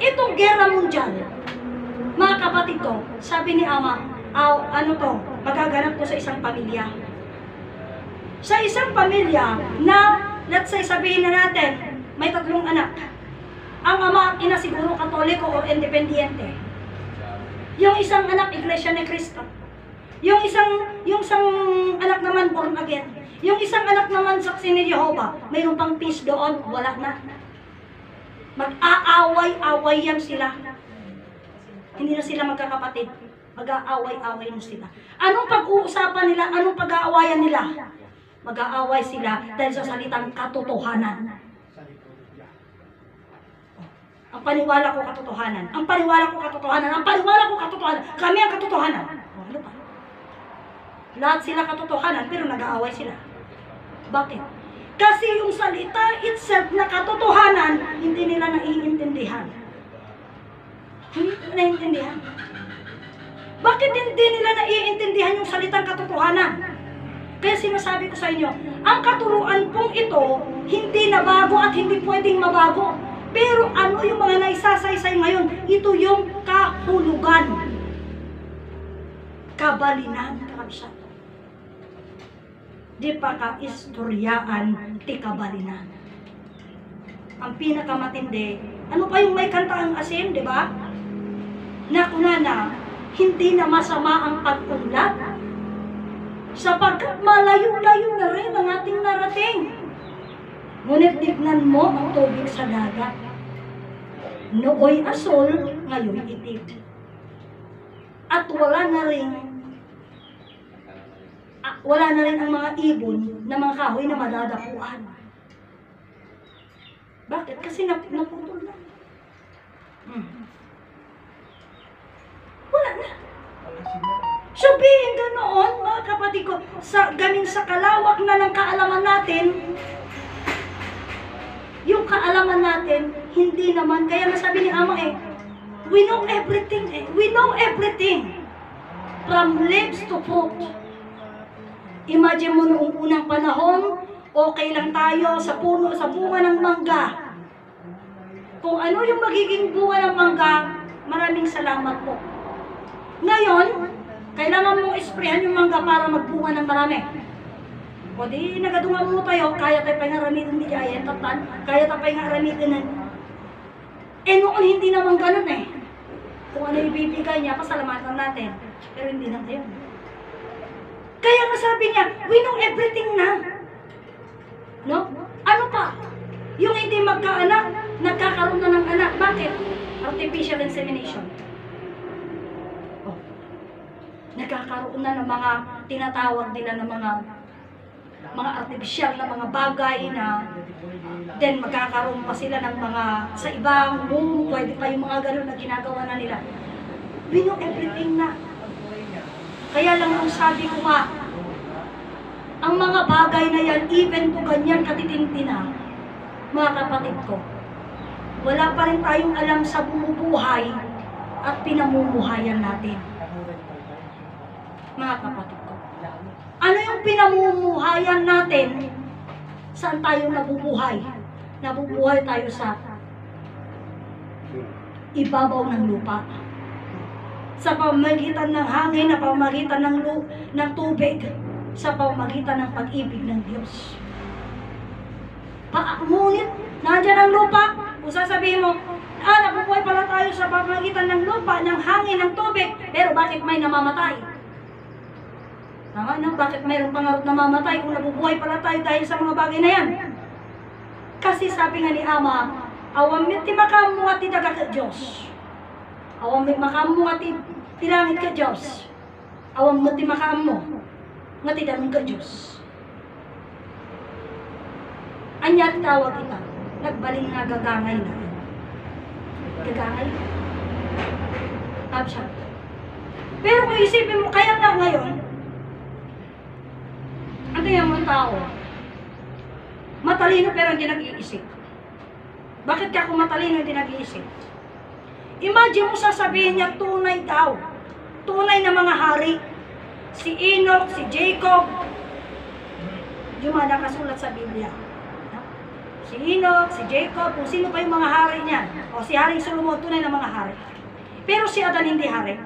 Itong gera mundial, mga kapatid ko, sabi ni Ama, magaganap ko sa isang pamilya. Sa isang pamilya na, let's say, sabihin na natin, may 3 anak. Ang ama at ina siguro katoliko o independiente. Yung isang anak, Iglesia ni Cristo. Yung isang anak naman, born again. Yung isang anak naman, saksi ni Jehovah. Mayroon pang peace doon, wala na. Mag-aaway-away yan sila. Hindi na sila magkakapatid. Mag-aaway-away na sila. Anong pag-uusapan nila? Anong pag-aawayan nila? Mag-aaway sila dahil sa salitang katotohanan. Ang paniwala ko katotohanan. Ang paniwala ko katotohanan. Ang paniwala ko katotohanan. Kami ang katotohanan. Ano pa? Lahat sila katotohanan pero nag-aaway sila. Bakit? Kasi yung salita itself na katotohanan, hindi nila naiintindihan. Hindi naiintindihan. Bakit hindi nila naiintindihan yung salitang katotohanan? Kaya sinasabi ko sa inyo, ang katuruan pong ito, hindi na bago at hindi pwedeng mabago. Pero ano yung mga naisasaysay ngayon? Ito yung kahulugan. Kabalinan, kakabsat. Di pa ka-istoryaan, ti kabalinan. Ang pinakamatindi, ano pa yung may kanta ang asin, di ba? Na kunana, hindi na masama ang pag-unlad, sapagkat malayo-layo na rin ang ating narating. Ngunit tignan mo ang tubig sa dagat. Nooy asol, ngayon itim. At wala na rin ang mga ibon na mga kahoy na madadapuan. Bakit? Kasi naputol na. Wala na. Sabihin ganoon, mga kapatid ko, galing sa kalawak na ng kaalaman natin, yung kaalaman natin, hindi naman, kaya nasabi ni Ama we know everything we know everything, from leaves to fruit. Imagine mo noong unang panahon, okay lang tayo sa puno, sa bunga ng mangga. Kung ano yung magiging bunga ng mangga, maraming salamat po. Ngayon, kailangan mong isprehan yung mangga para magbunga ng marami. O di, nagadungan mo tayo, kaya tayo pangaramitin ni Jayan, tatan, kaya tayo pangaramitin ng... noon hindi naman ganun Kung ano ibibigay niya, pasalamatan natin. Pero hindi na ngayon. Kaya nga sabi niya, we know everything na. No? Ano pa? Yung hindi magkaanak, nagkakaroon na ng anak. Bakit? Artificial insemination. Nagkakaroon na ng mga tinatawag nila ng mga artificial na mga bagay na then magkakaroon pa sila ng mga sa ibang womb, pwede pa yung mga gano'n na ginagawa na nila. We know everything na. Kaya lang ang sabi ko nga, ang mga bagay na yan, even to ganyan katitinti na, mga kapatid ko, wala pa rin tayong alam sa bumubuhay at pinamumuhayan natin. Mga kapatid ko, ano yung pinamumuhayan natin? Saan tayo nabubuhay? Nabubuhay tayo sa ibabaw ng lupa. Sa pamamagitan ng hangin, na pamamagitan ng tubig, sa pamamagitan ng pag-ibig ng Diyos. Ngunit, nandiyan ang lupa, kung sasabihin mo, nabubuhay pala tayo sa pamamagitan ng lupa, ng hangin, ng tubig, pero bakit may namamatay? Tama na, bakit mayroong pangarap na mamatay kung nabubuhay pala tayo dahil sa mga bagay na yan? Kasi sabi nga ni Ama, awamit ti makamu at ti daga ka Diyos. Awamit makamu at ti langit ka Diyos. Awamit ti makamu at ti damong ka Diyos. Anya tawag ita, nagbaling nga gagangay na. Gagangay? Absya. Pero kung isipin mo, kaya nga ngayon, ano yung mga tao? Matalino pero hindi nag-iisip. Bakit ka kung matalino hindi nag-iisip? Imagine mo sasabihin niya tunay daw. Tunay na mga hari. Si Enoch, si Jacob. Yung mga nakasulat sa Biblia. Si Enoch, si Jacob, kung sino pa yung mga hari niya. O si Haring Solomon, tunay na mga hari. Pero si Adan hindi hari.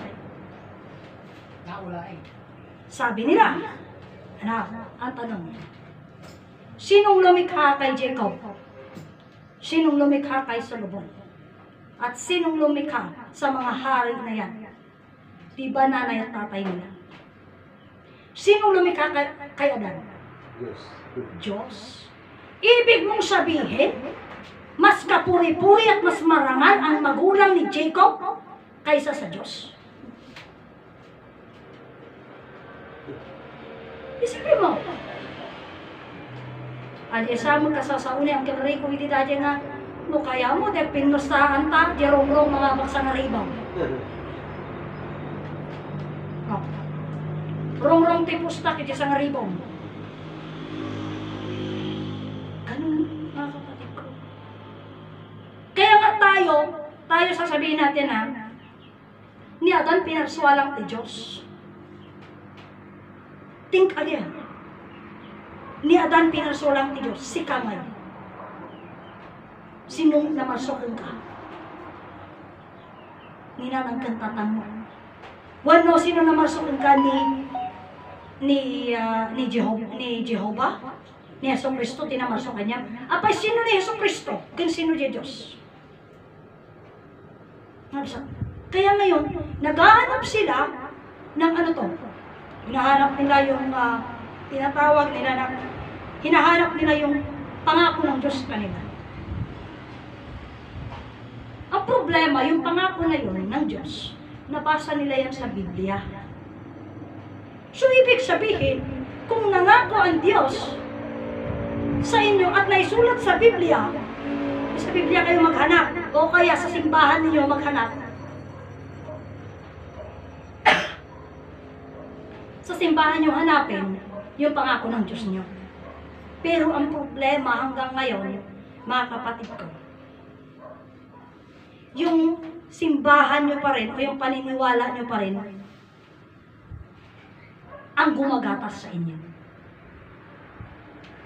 Sabi nila, ang tanong, sinong lumikha kay Jacob? Sinong lumikha kay Solomon? At sinong lumikha sa mga hari na yan? Diba nanay at tatay nila? Sinong lumikha kay Adan? Diyos. Ibig mong sabihin, mas kapuri-puri at mas marangal ang magulang ni Jacob kaysa sa Diyos. Isipin mo. At isa mo kasasauli ang kinari ko hindi dati nga, no kaya mo, de pinustaan ta, jerong-rong mga baksang ribaw. Rong-rong tipusta kiti sa ribaw. Ganun, mga kapatid ko. Kaya nga tayo sasabihin natin ni Adan pinaswalang ti Diyos. Think again. Ni Adan pinasulang ti Diyos, si kamay. Sinong namasukin ka? Ninanang kantatang mo. Wano, sino namasukin ka ni Jehovah? Ni Yeso Cristo, tinamasukan niya. Apay, sino ni Yeso Cristo? Kung sino di Diyos? Kaya ngayon, naghahanap sila ng ano to? Hinahanap nila yung tinatawag nila na hinahanap nila yung pangako ng Diyos kanila. Ang problema, yung pangako na yun ng Diyos, nabasa nila yan sa Biblia. So, ibig sabihin, kung nangako ang Diyos sa inyo at naisulat sa Biblia kayo maghanap, o kaya sa simbahan ninyo maghanap, Sa simbahan nyo hanapin yung pangako ng Diyos nyo. Pero ang problema hanggang ngayon, mga kapatid ko, yung simbahan nyo pa rin o yung paniniwala nyo pa rin ang gumagatas sa inyo.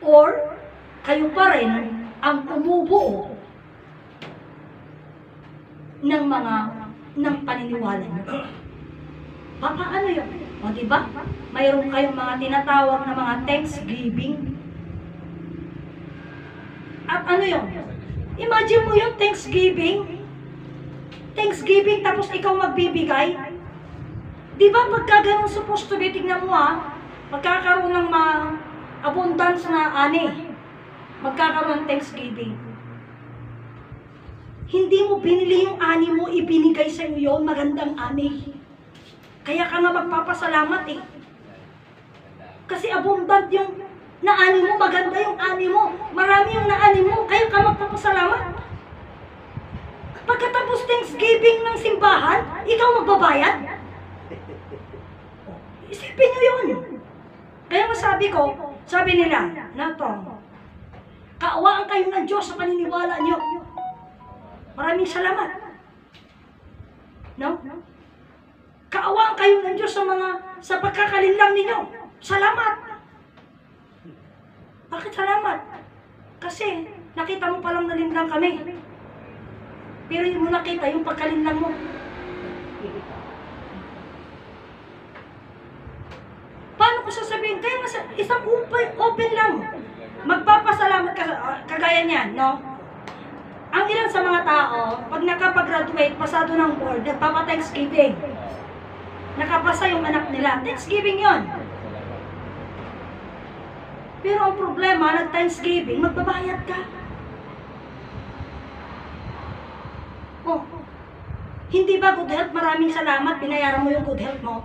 Or, kayo pa rin ang umubuo ng paniniwala nyo. Paano yun? O diba? Mayroon kayong mga tinatawag na mga Thanksgiving. At ano yun? Imagine mo yung Thanksgiving. Thanksgiving tapos ikaw magbibigay. Diba pagka ganun supposed to be, tignan mo magkakaroon ng abundance na ani. Magkakaroon ng Thanksgiving. Hindi mo binili yung ani mo, ibinigay sa iyo yun, magandang ani. Kaya ka nga magpapasalamat eh. Kasi abundant yung naani mo, maganda yung ani mo, marami yung naani mo, kaya ka magpapasalamat. Pagkatapos Thanksgiving ng simbahan, ikaw magbabayad? Isipin nyo yun. Kaya masabi ko, sabi nila, kaawaan kayo ng Diyos sa paniniwala nyo. Maraming salamat. No? Kaawaan kayo ng Diyos sa pagkakalinlang ninyo. Salamat. Bakit salamat? Kasi nakita mo palang nalinlang kami. Pero hindi mo nakita yung pagkalinlang mo. Paano ko sasabihin? Kaya isang open lang. Magpapasalamat ka, kagaya niyan, no? Ang ilan sa mga tao, pag nakapag-graduate, pasado ng board, nagpapa-Thanksgiving. Nakapasa yung anak nila. Thanksgiving yon. Pero ang problema, nag-Thanksgiving, magbabayad ka. Oh, hindi ba good health? Maraming salamat, binayaran mo yung good health mo.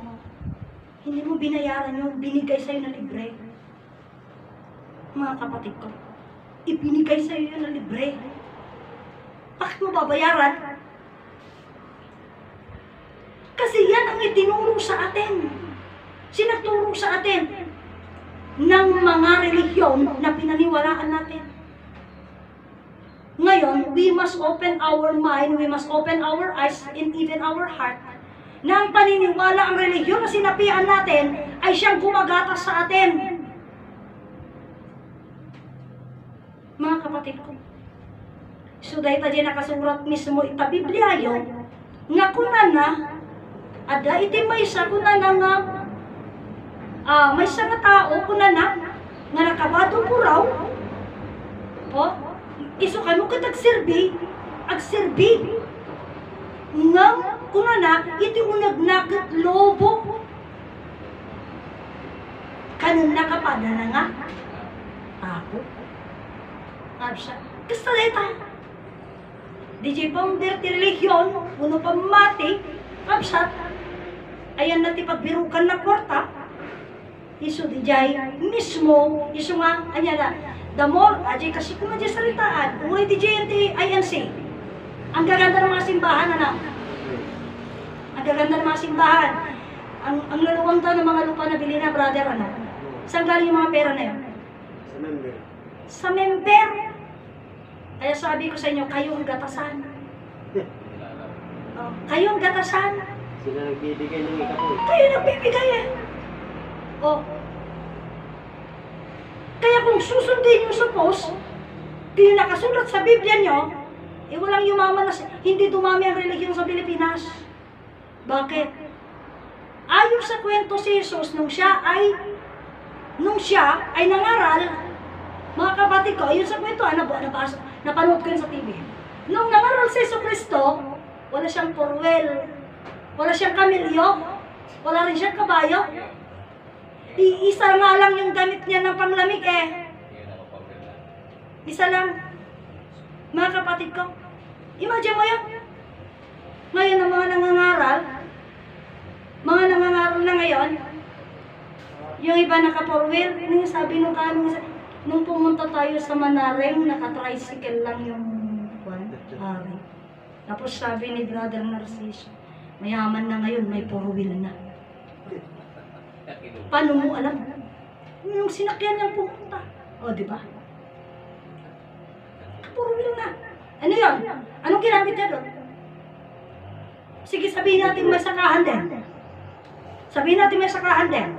Hindi mo binayaran yun, binigay sa'yo na libre. Mga kapatid ko, ibinigay sa'yo yun na libre. Bakit mo babayaran? Kasi yan ang itinuro sa atin. Sinagturo sa atin ng mga relihiyon na pinaniwalaan natin. Ngayon, we must open our mind, we must open our eyes, and even our heart, na ang paniniwala, ang relihiyon na sinapian natin, ay siyang gumagatas sa atin. Mga kapatid ko, so dahil tayo nakasurat mismo ita Bibliayo, nga kunana, ada iti may sa kunana nga, may sa nga tao kunana, nga nakabado po raw, iso kano agserbi, nga kunana, iti unag-nakit lobo, kanon nakapada na nga, ako, kapsa, kastaleta, di founder ti religion, uno pa mati, kapsat, ayan na ti pagbirukan na kwarta, iso di jay mismo, iso nga, anya na, the more, ajay kasi kung madya salitaan, umuli di jay ti INC, ang gaganda ng mga simbahan, ang gaganda ng mga simbahan, ang laluwang daw ng mga lupa na bili na, brother, saan galing yung mga pera na yun? Sa member. Sa member. Kaya sabi ko sa inyo, kayong gatasan. Kayong gatasan. Sila nagbibigay ng ikapoy. Kayo nagbibigay Kaya kung susundin yung suppose, yung nakasulat sa Biblia nyo, walang yumaman na, hindi dumami ang relihiyon sa Pilipinas. Bakit? Ayon sa kwento si Jesus, nung siya ay nangaral, mga kapatid ko, ayon sa kwento, napanood ko yun sa TV. Nung nangaral si Jesus Kristo, wala siyang porwel, wala siyang kamilyo, wala rin siyang kabayo. Isa nga lang yung damit niya ng panglamig Isa lang. Mga kapatid ko, imagine mo yun. Ngayon ang mga nangangaral na ngayon, yung iba naka-4-wheel, yung sabi nung pumunta tayo sa Manareng, naka-tricycle lang yung hari. Tapos sabi ni Brother Narciso, mayaman na ngayon, may 4-wheel na. Paano mo alam? Yung sinakyan niyang pumunta. O, di ba? Puro yun na. Ano yun? Anong ginamit niya doon? Sige, sabihin natin may sakahan din. Sabihin natin may sakahan din.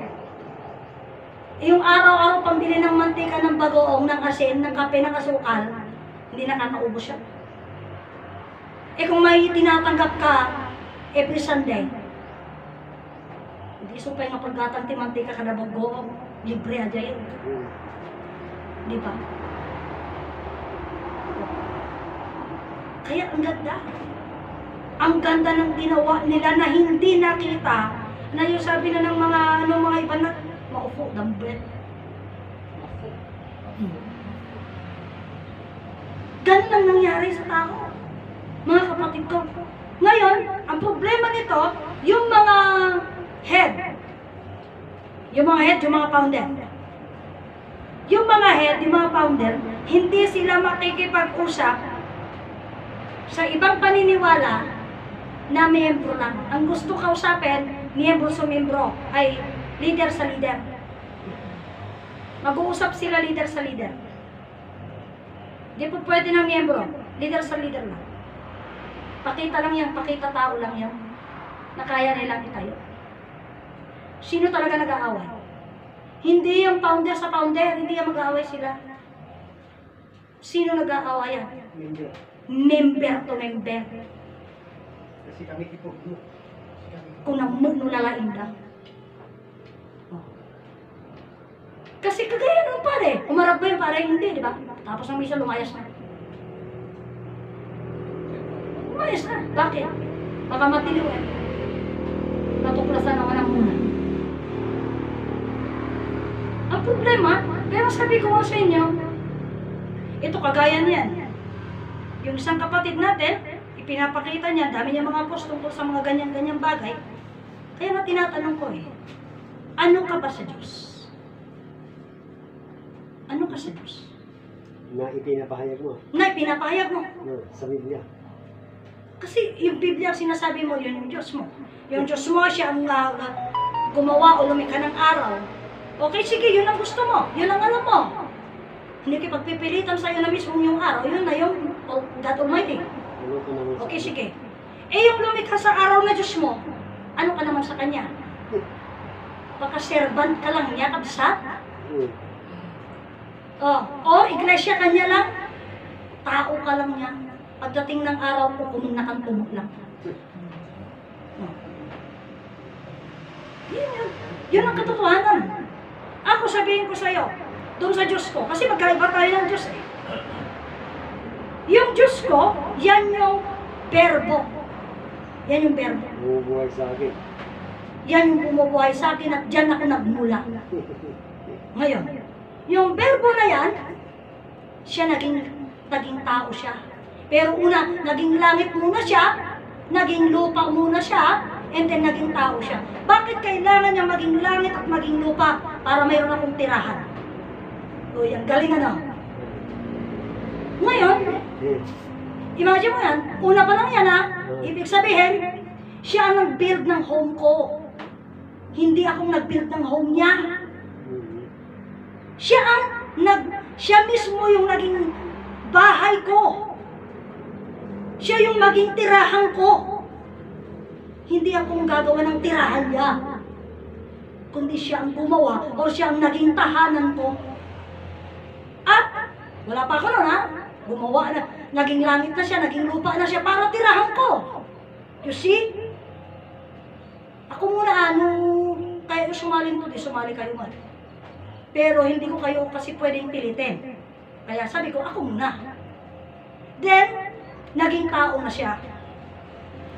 Yung araw-araw pambili ng mantika, ng bagoong, ng asin, ng kape, ng asukal, hindi nakakaubos siya. Eh kung may tinatanggap ka every Sunday, hindi supay nga paggatang ti mantika ka na bagoong, libre adya yun. Di ba? Kaya ang ganda. Ang ganda ng ginawa nila na hindi nakita na yung sabi na ng mga iba na maupo, dambret. Ganun ang nangyari sa tao. Mga kapatid ko. Ngayon, ang problema nito, yung mga head, yung mga founder. Yung mga head, yung mga founder, hindi sila makikipag-usap sa ibang paniniwala na miyembro lang. Ang gusto kausapin, miyembro sa miyembro, ay leader sa leader. Mag-uusap sila leader sa leader. Di po pwede ng miyembro, leader sa leader lang. Pakita lang yan, pakita tao lang yan, na kaya nilang itayo. Sino talaga nag-aaway? Hindi yung founder sa founder, hindi yung mag-aaway sila. Sino nag-aaway yan? Member to member. Kasi kami kipugno. Kung namuno lalain lang. Kasi kagaya nung pare, umarap ba yung pare? Hindi, di ba? Tapos ang misa lumayas na. Lumayas na. Bakit? Baka matiliw eh. Natuklasan naman ang muna. Ang problema, pero sabi ko nga sa inyo, ito kagaya niyan. Yung isang kapatid natin, ipinapakita niya, dami niya mga post tungkol sa mga ganyan-ganyan bagay. Kaya nga tinatanong ko eh, ano ka ba sa Diyos? Ano ka sa Diyos? Na ipinapahayag mo. Na ipinapahayag mo. No, sa Biblia. Kasi yung Biblia sinasabi mo, yun yung Diyos mo. Yung Diyos mo, siya ang gumawa o lumikha ng araw. Okay, sige, yun ang gusto mo. Yun ang alam mo. Hindi kayo pagpipilitan sa'yo na mismo yung araw. Yun na yung God Almighty. Ano ka naman sa Okay, sige. Eh, yung lumikha sa araw na Diyos mo, ano ka naman sa Kanya? Baka servant ka lang niya, kabsat? O iglesia kanya lang, tao ka lang niya. Pagdating ng araw ko, kumuna kang lang. Yun ang katotohanan. Ako sabihin ko sa'yo, doon sa Diyos ko, kasi magkaiba tayo ng Diyos eh. Yung Diyos ko, yan yung verbo. Yan yung verbo. bumubuhay sa akin. Yan yung bumubuhay sa akin at dyan ako nagmula. Ngayon, yung verbo na yan, siya naging tao siya. Pero una, naging langit muna siya, naging lupa muna siya, and then naging tao siya. Bakit kailangan niya maging langit at maging lupa para mayroon akong tirahan? O yan, galing ano? Ngayon, imagine mo yan, una pa lang yan ha, ibig sabihin, siya ang nag-build ng home ko. Hindi akong nag-build ng home niya. Siya mismo yung naging bahay ko. Siya yung maging tirahan ko. Hindi akong gagawa ng tirahan niya. Kundi siya ang gumawa o siya ang naging tahanan ko. At, wala pa ako nun ha, gumawa na, naging langit na siya, naging lupa na siya para tirahan ko. You see? Ako muna, kaya sumalin to, di sumali kayo man. Pero hindi ko kayo kasi pwedeng pilitin. Kaya sabi ko, ako muna. Then, naging tao na siya.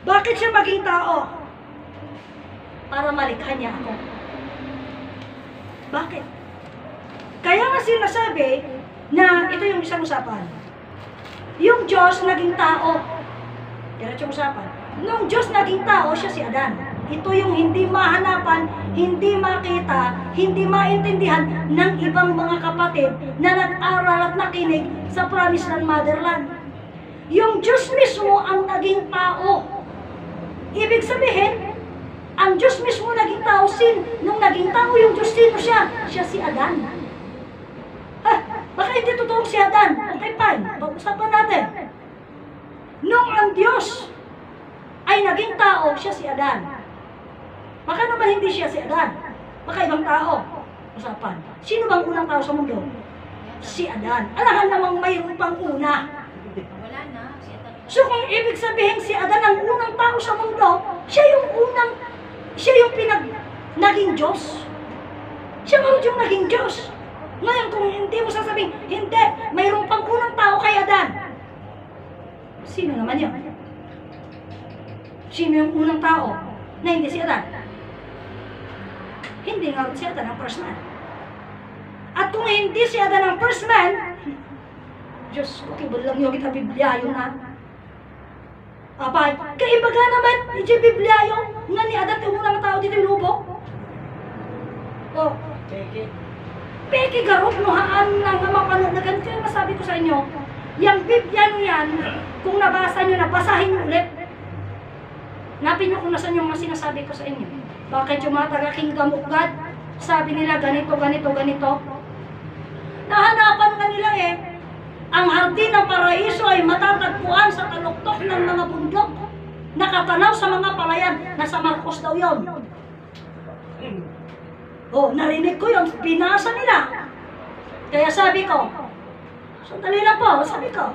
Bakit siya maging tao? Para malikha niya ako. Bakit? Kaya nga sinasabi na ito yung isang usapan. Yung Diyos naging tao. Diretso usapan. Nung Diyos naging tao, siya si Adan. Ito yung hindi mahanapan, hindi makita, hindi maintindihan ng ibang mga kapatid na nag-aral at nakinig sa Promised Land Motherland. Yung Diyos mismo ang naging tao. Ibig sabihin, Ang Diyos mismo naging tao, nung naging tao yung Diyos, sino siya? Siya si Adan. Ha? Baka hindi totoong si Adan. Okay, fine. Pag-usapan natin. Nung ang Diyos ay naging tao, siya si Adan. Baka naman hindi siya si Adan. Baka ibang tao. Usapan. Sino bang unang tao sa mundo? Si Adan. Alahan namang mayroon pang una. Wala na. So kung ibig sabihin si Adan ang unang tao sa mundo, siya yung naging Diyos. Siya yung naging Diyos. Ngayon kung hindi mo sasabihin, hindi, mayroon pang unang tao kay Adan. Sino naman yun? Sino yung unang tao na hindi si Adan? Hindi nga si Adan ang first man. At kung hindi si Adan ang first man, Diyos ko, kibod lang yung kita Biblia yun na. Abay, kaibaga naman, iti Biblia yun, nga ni Adan yung unang tao dito yung lubo. Oh, peki garot no haan lang nga mapanood na ganito yung masabi ko sa inyo. Yung Biblia nyo yan, kung nabasa nyo na, basahin nyo ulit. Napin nyo kung nasan yung mga sinasabi ko sa inyo. Bakit yung mga taga-kingdom of God, sabi nila ganito, ganito, ganito. Nahanapan nga nila ang hardin ng paraiso ay matatagpuan sa taluktok ng mga bundok. Nakatanaw sa mga palayan. Nasa Marcos daw yun. Oh, narinig ko yun. Pinasa nila. Kaya sabi ko, sandali lang po, sabi ko,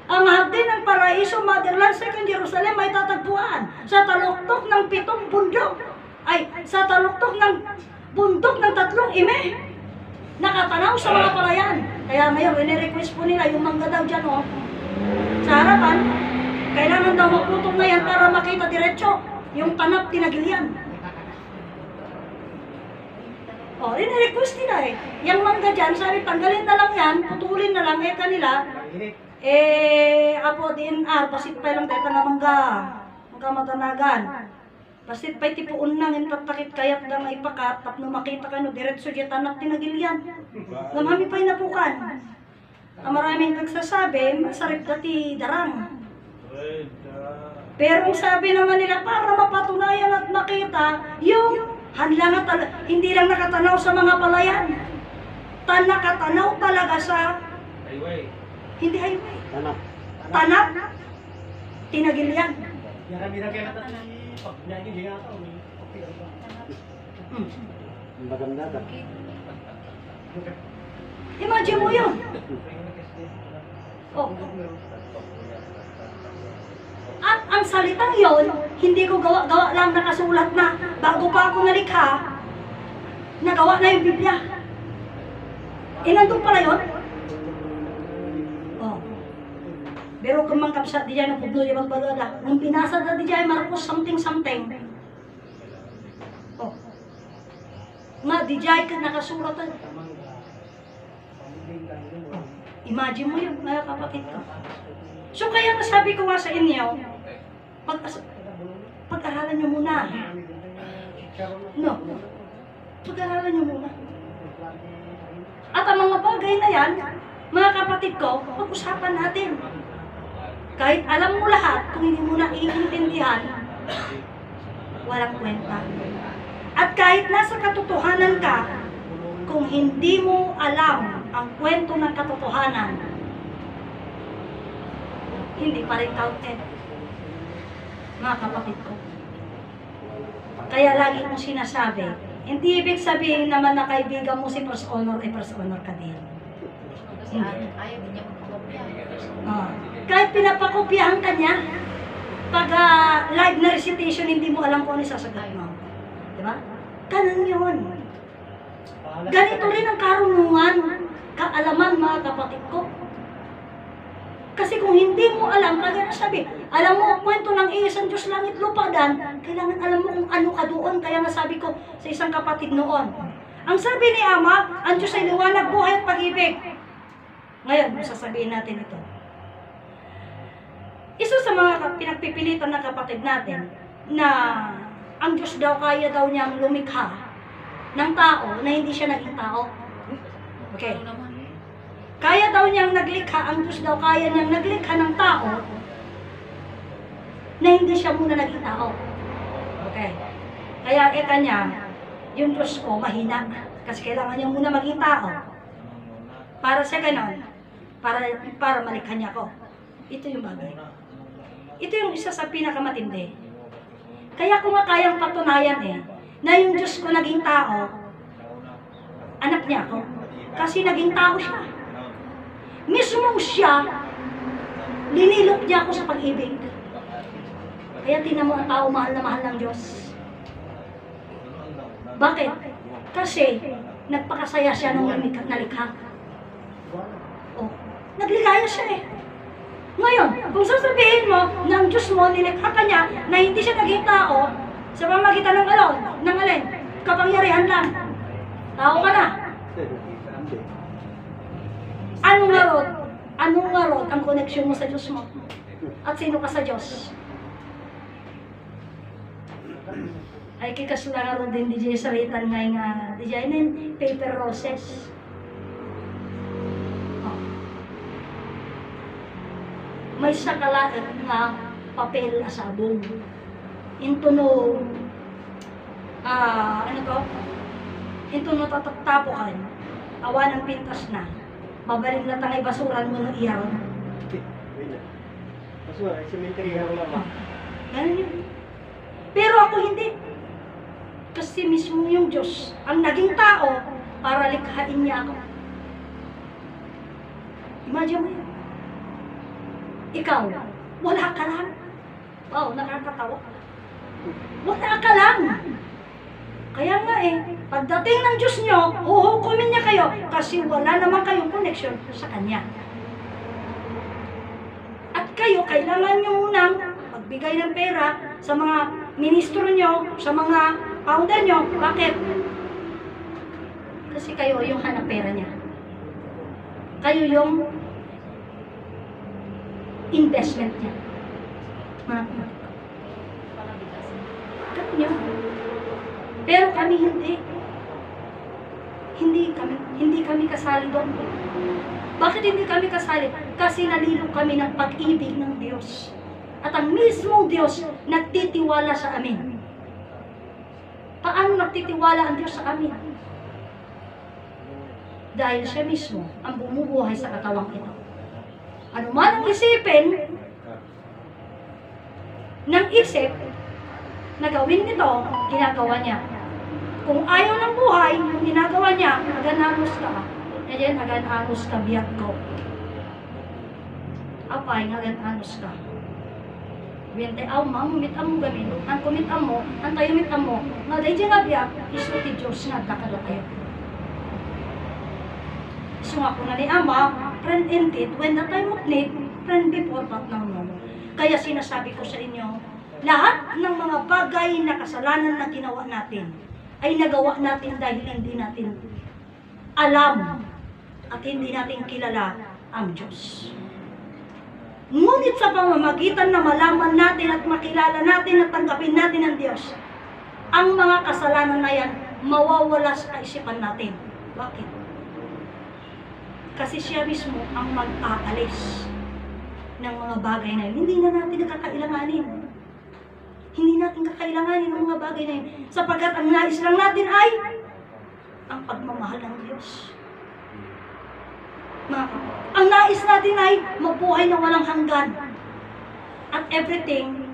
ang hardin ng paraiso, Motherland, Second Jerusalem ay tatagpuan sa taluktok ng 7 bundok. Ay, sa taluktok ng bundok ng 3 ime. Nakatanaw sa mga palayan. Kaya ngayon, rene-request po nila yung mangga daw dyan, oh. Sa harapan, kailangan daw maputong na yan para makita diretso yung tanap tinagilian. Oh, rene-request nila Yung mangga dyan, sabi, tanggalin na lang yan, putulin na lang, kanila, apo DNR, pasit pa lang tayo nga mangga matanagan. Pasit pa'y tipuon nang intatakit kayat nga ipakat, tapno makita ka no, diretso dyan tanak tinagilian. Gamami pa'y napukan. Ang maraming nagsasabi, masarip dati darang. Pero ang sabi naman nila, para mapatunayan at makita, yung hanlang at hindi lang nakatanaw sa mga palayan. Nakatanaw talaga sa highway. Hindi highway. Tanap. Tinagilian. Maganda ka. Imagine mo yun. Oh. At ang salitang yon, hindi ko gawa lang nakasulat na bago pa ako nalikha, nagawa na yung Biblia. Nandun pala yun. Oh. Pero kung mangkapsa di dyan, napudlo yung magbalada. Nung pinasa na di dyan, Marcos something. Oh. Nga, di dyan ka nakasulat. Oh. Imagine mo yun, mga kapatid ko. So kaya nasabi ko nga sa inyo, pag-aralan nyo muna. No. Pag-aralan nyo muna. At ang mga bagay na yan, mga kapatid ko, pag-usapan natin. Kahit alam mo lahat, kung hindi mo na iintindihan, walang kwenta. At kahit nasa katotohanan ka, kung hindi mo alam ang kwento ng katotohanan, hindi pa rin counted. Mga kapatid ko. Kaya lagi kong sinasabi, hindi ibig sabihin naman na kaibigan mo si first honor, first honor ka din. Kasi ayaw din niya magkopya. Kahit pinapakopyahan ka niya, pag live na recitation, hindi mo alam kung ano sasagot mo. Diba? Ganun yun. Ganito rin ang karunungan, kaalaman mga kapatid ko. Kasi kung hindi mo alam, kaya sabi, alam mo ang kwento ng iisang Diyos langit lupa dan, kailangan alam mo kung ano ka doon. Kaya nasabi ko sa isang kapatid noon, ang sabi ni Ama, ang Diyos ay liwanag, buhay at pag-ibig. Ngayon, sasabihin natin ito. Isa sa mga pinagpipilitan ng kapatid natin, na ang Diyos daw kaya daw niyang lumikha ng tao na hindi siya naging tao. Okay. Kaya daw niyang naglikha, ang Diyos daw kaya niyang naglikha ng tao na hindi siya muna naging tao. Okay. Kaya kanya, yung Diyos ko mahina. Kasi kailangan niya muna maging tao. Para sa ganon, para malikha niya ako. Ito yung bagay. Ito yung isa sa pinakamatindi. Kaya kung nga kayang patunayan na yung Diyos ko naging tao, anak niya ako. Kasi naging tao siya. Mismo siya, linilok niya ako sa pag-ibig. Kaya tinan mo ang tao, mahal na mahal ng Diyos. Bakit? Kasi nagpakasaya siya nung nalikha. Oh, nagligaya siya Ngayon, kung sasabihin mo na ang Diyos mo, nilikha ka niya, na hindi siya naging tao, sa pamagitan ng alin? Kapangyarihan lang. Tao ka na. Anong ngarot ang koneksyon mo sa Diyos mo? At sino ka sa Diyos? Ay kikasularo din di jay saritan nga di jay nin paper roses. Oh. May sakalaat nga papel asabong. Into no into no tataktapukan. Awa ng pintas na. Babalin na tangay basuran mo ng iyaw. Basura, cemetery na wala ba? Ganun yun. Pero ako hindi. Kasi mismo yung Diyos ang naging tao para likhain niya ako. Imagine mo yun. Ikaw, wala ka lang. Wow, nakakatawa. Wala ka lang. Kaya nga pagdating ng Diyos nyo, huhukumin niya kayo kasi wala naman kayong connection sa Kanya. At kayo, kailangan nyo munang magbigay ng pera sa mga ministro nyo, sa mga founder nyo. Bakit? Kasi kayo yung hanap pera niya. Kayo yung investment niya. Mga ganun yun. Pero kami hindi. Hindi kami kasali doon. Bakit hindi kami kasali? Kasi nalilok kami ng pag-ibig ng Diyos. At ang mismong Diyos nagtitiwala sa amin. Paano nagtitiwala ang Diyos sa amin? Dahil siya mismo ang bumubuhay sa katawang ito. Ano man ang isipin ng isip na gawin nito, ginagawa niya. Kung ayaw ng buhay, yung ginagawa niya, agananos ka. Ayan, agananos ka, biyak ko. Apay, agananos ka. Binte, mamumit mo gamin. Ang kumit mo, ang tayumit mo. Nga dahil dyan nga biyak, iso ti Diyos nga, dakalo kayo. So ako na ni Ama, friend indeed, when the time of need, friend before but now no. Kaya sinasabi ko sa inyo, lahat ng mga bagay na kasalanan na ginawa natin, ay nagawa natin dahil hindi natin alam at hindi natin kilala ang Diyos. Ngunit sa pamamagitan na malaman natin at makilala natin at tanggapin natin ang Diyos, ang mga kasalanan na yan mawawala sa kaisipan natin. Bakit? Kasi siya mismo ang mag-aalis ng mga bagay na yun. Hindi na natin nakakailanganin. Hindi natin kakailanganin ng mga bagay na yun. Sapagkat ang nais lang natin ay ang pagmamahal ng Diyos. Ang nais natin ay mabuhay na walang hanggan. At everything,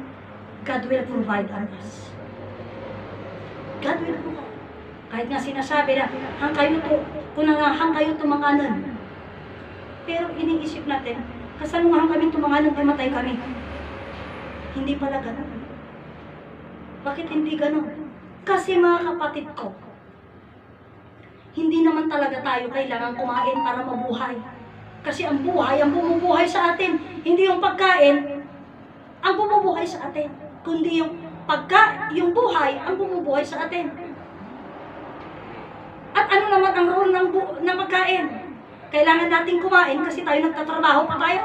God will provide on us. God will provide. Kahit nga sinasabi na, hang kayo tumanganan. Pero iniisip natin, kasaluhan kami tumanganan, ay matay kami. Hindi pala ganun. Bakit hindi ganun? Kasi mga kapatid ko, hindi naman talaga tayo kailangan kumain para mabuhay. Kasi ang buhay, ang bumubuhay sa atin, hindi yung pagkain ang bumubuhay sa atin, kundi yung buhay ang bumubuhay sa atin. At ano naman ang role ng pagkain? Kailangan natin kumain kasi tayo nagtatrabaho pa tayo.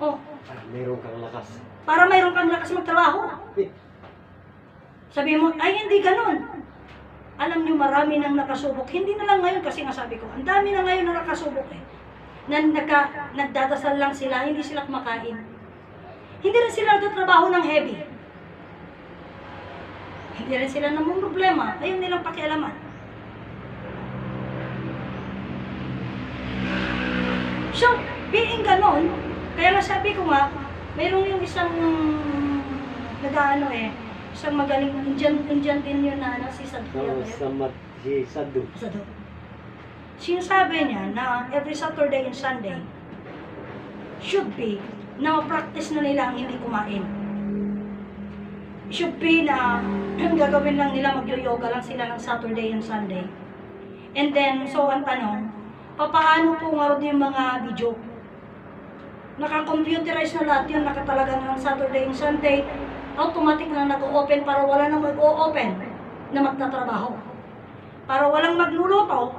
Oh. Mayroon kang lakas. Para mayroon kang lakas magtrabaho. Sabi mo, ay hindi ganun. Alam nyo, marami nang nakasubok. Hindi na lang ngayon kasi nga sabi ko, ang dami na ngayon na nakasubok nagdadasal lang sila, hindi sila kumakain. Hindi rin sila nagtatrabaho ng heavy. Hindi rin sila namang problema. Ayaw nilang pakialaman. So, being ganon, kaya nga sabi ko nga, mayroong yung isang nag-ano isang magaling Indian din yun na si Sadhu. Si Sadhu. Sadhu. Sinasabi niya na every Saturday and Sunday should be na practice na nila ang hindi kumain. Should be na gagawin lang nila, mag-yoga lang sila ng Saturday and Sunday. And then, so ang tanong, papaano po nga yung mga video? Naka-computerize na lahat yun, nakatalaga na ng Saturday and Sunday, automatic na nag-o-open para wala nang mag-o-open na magtatrabaho. Para walang magluluto,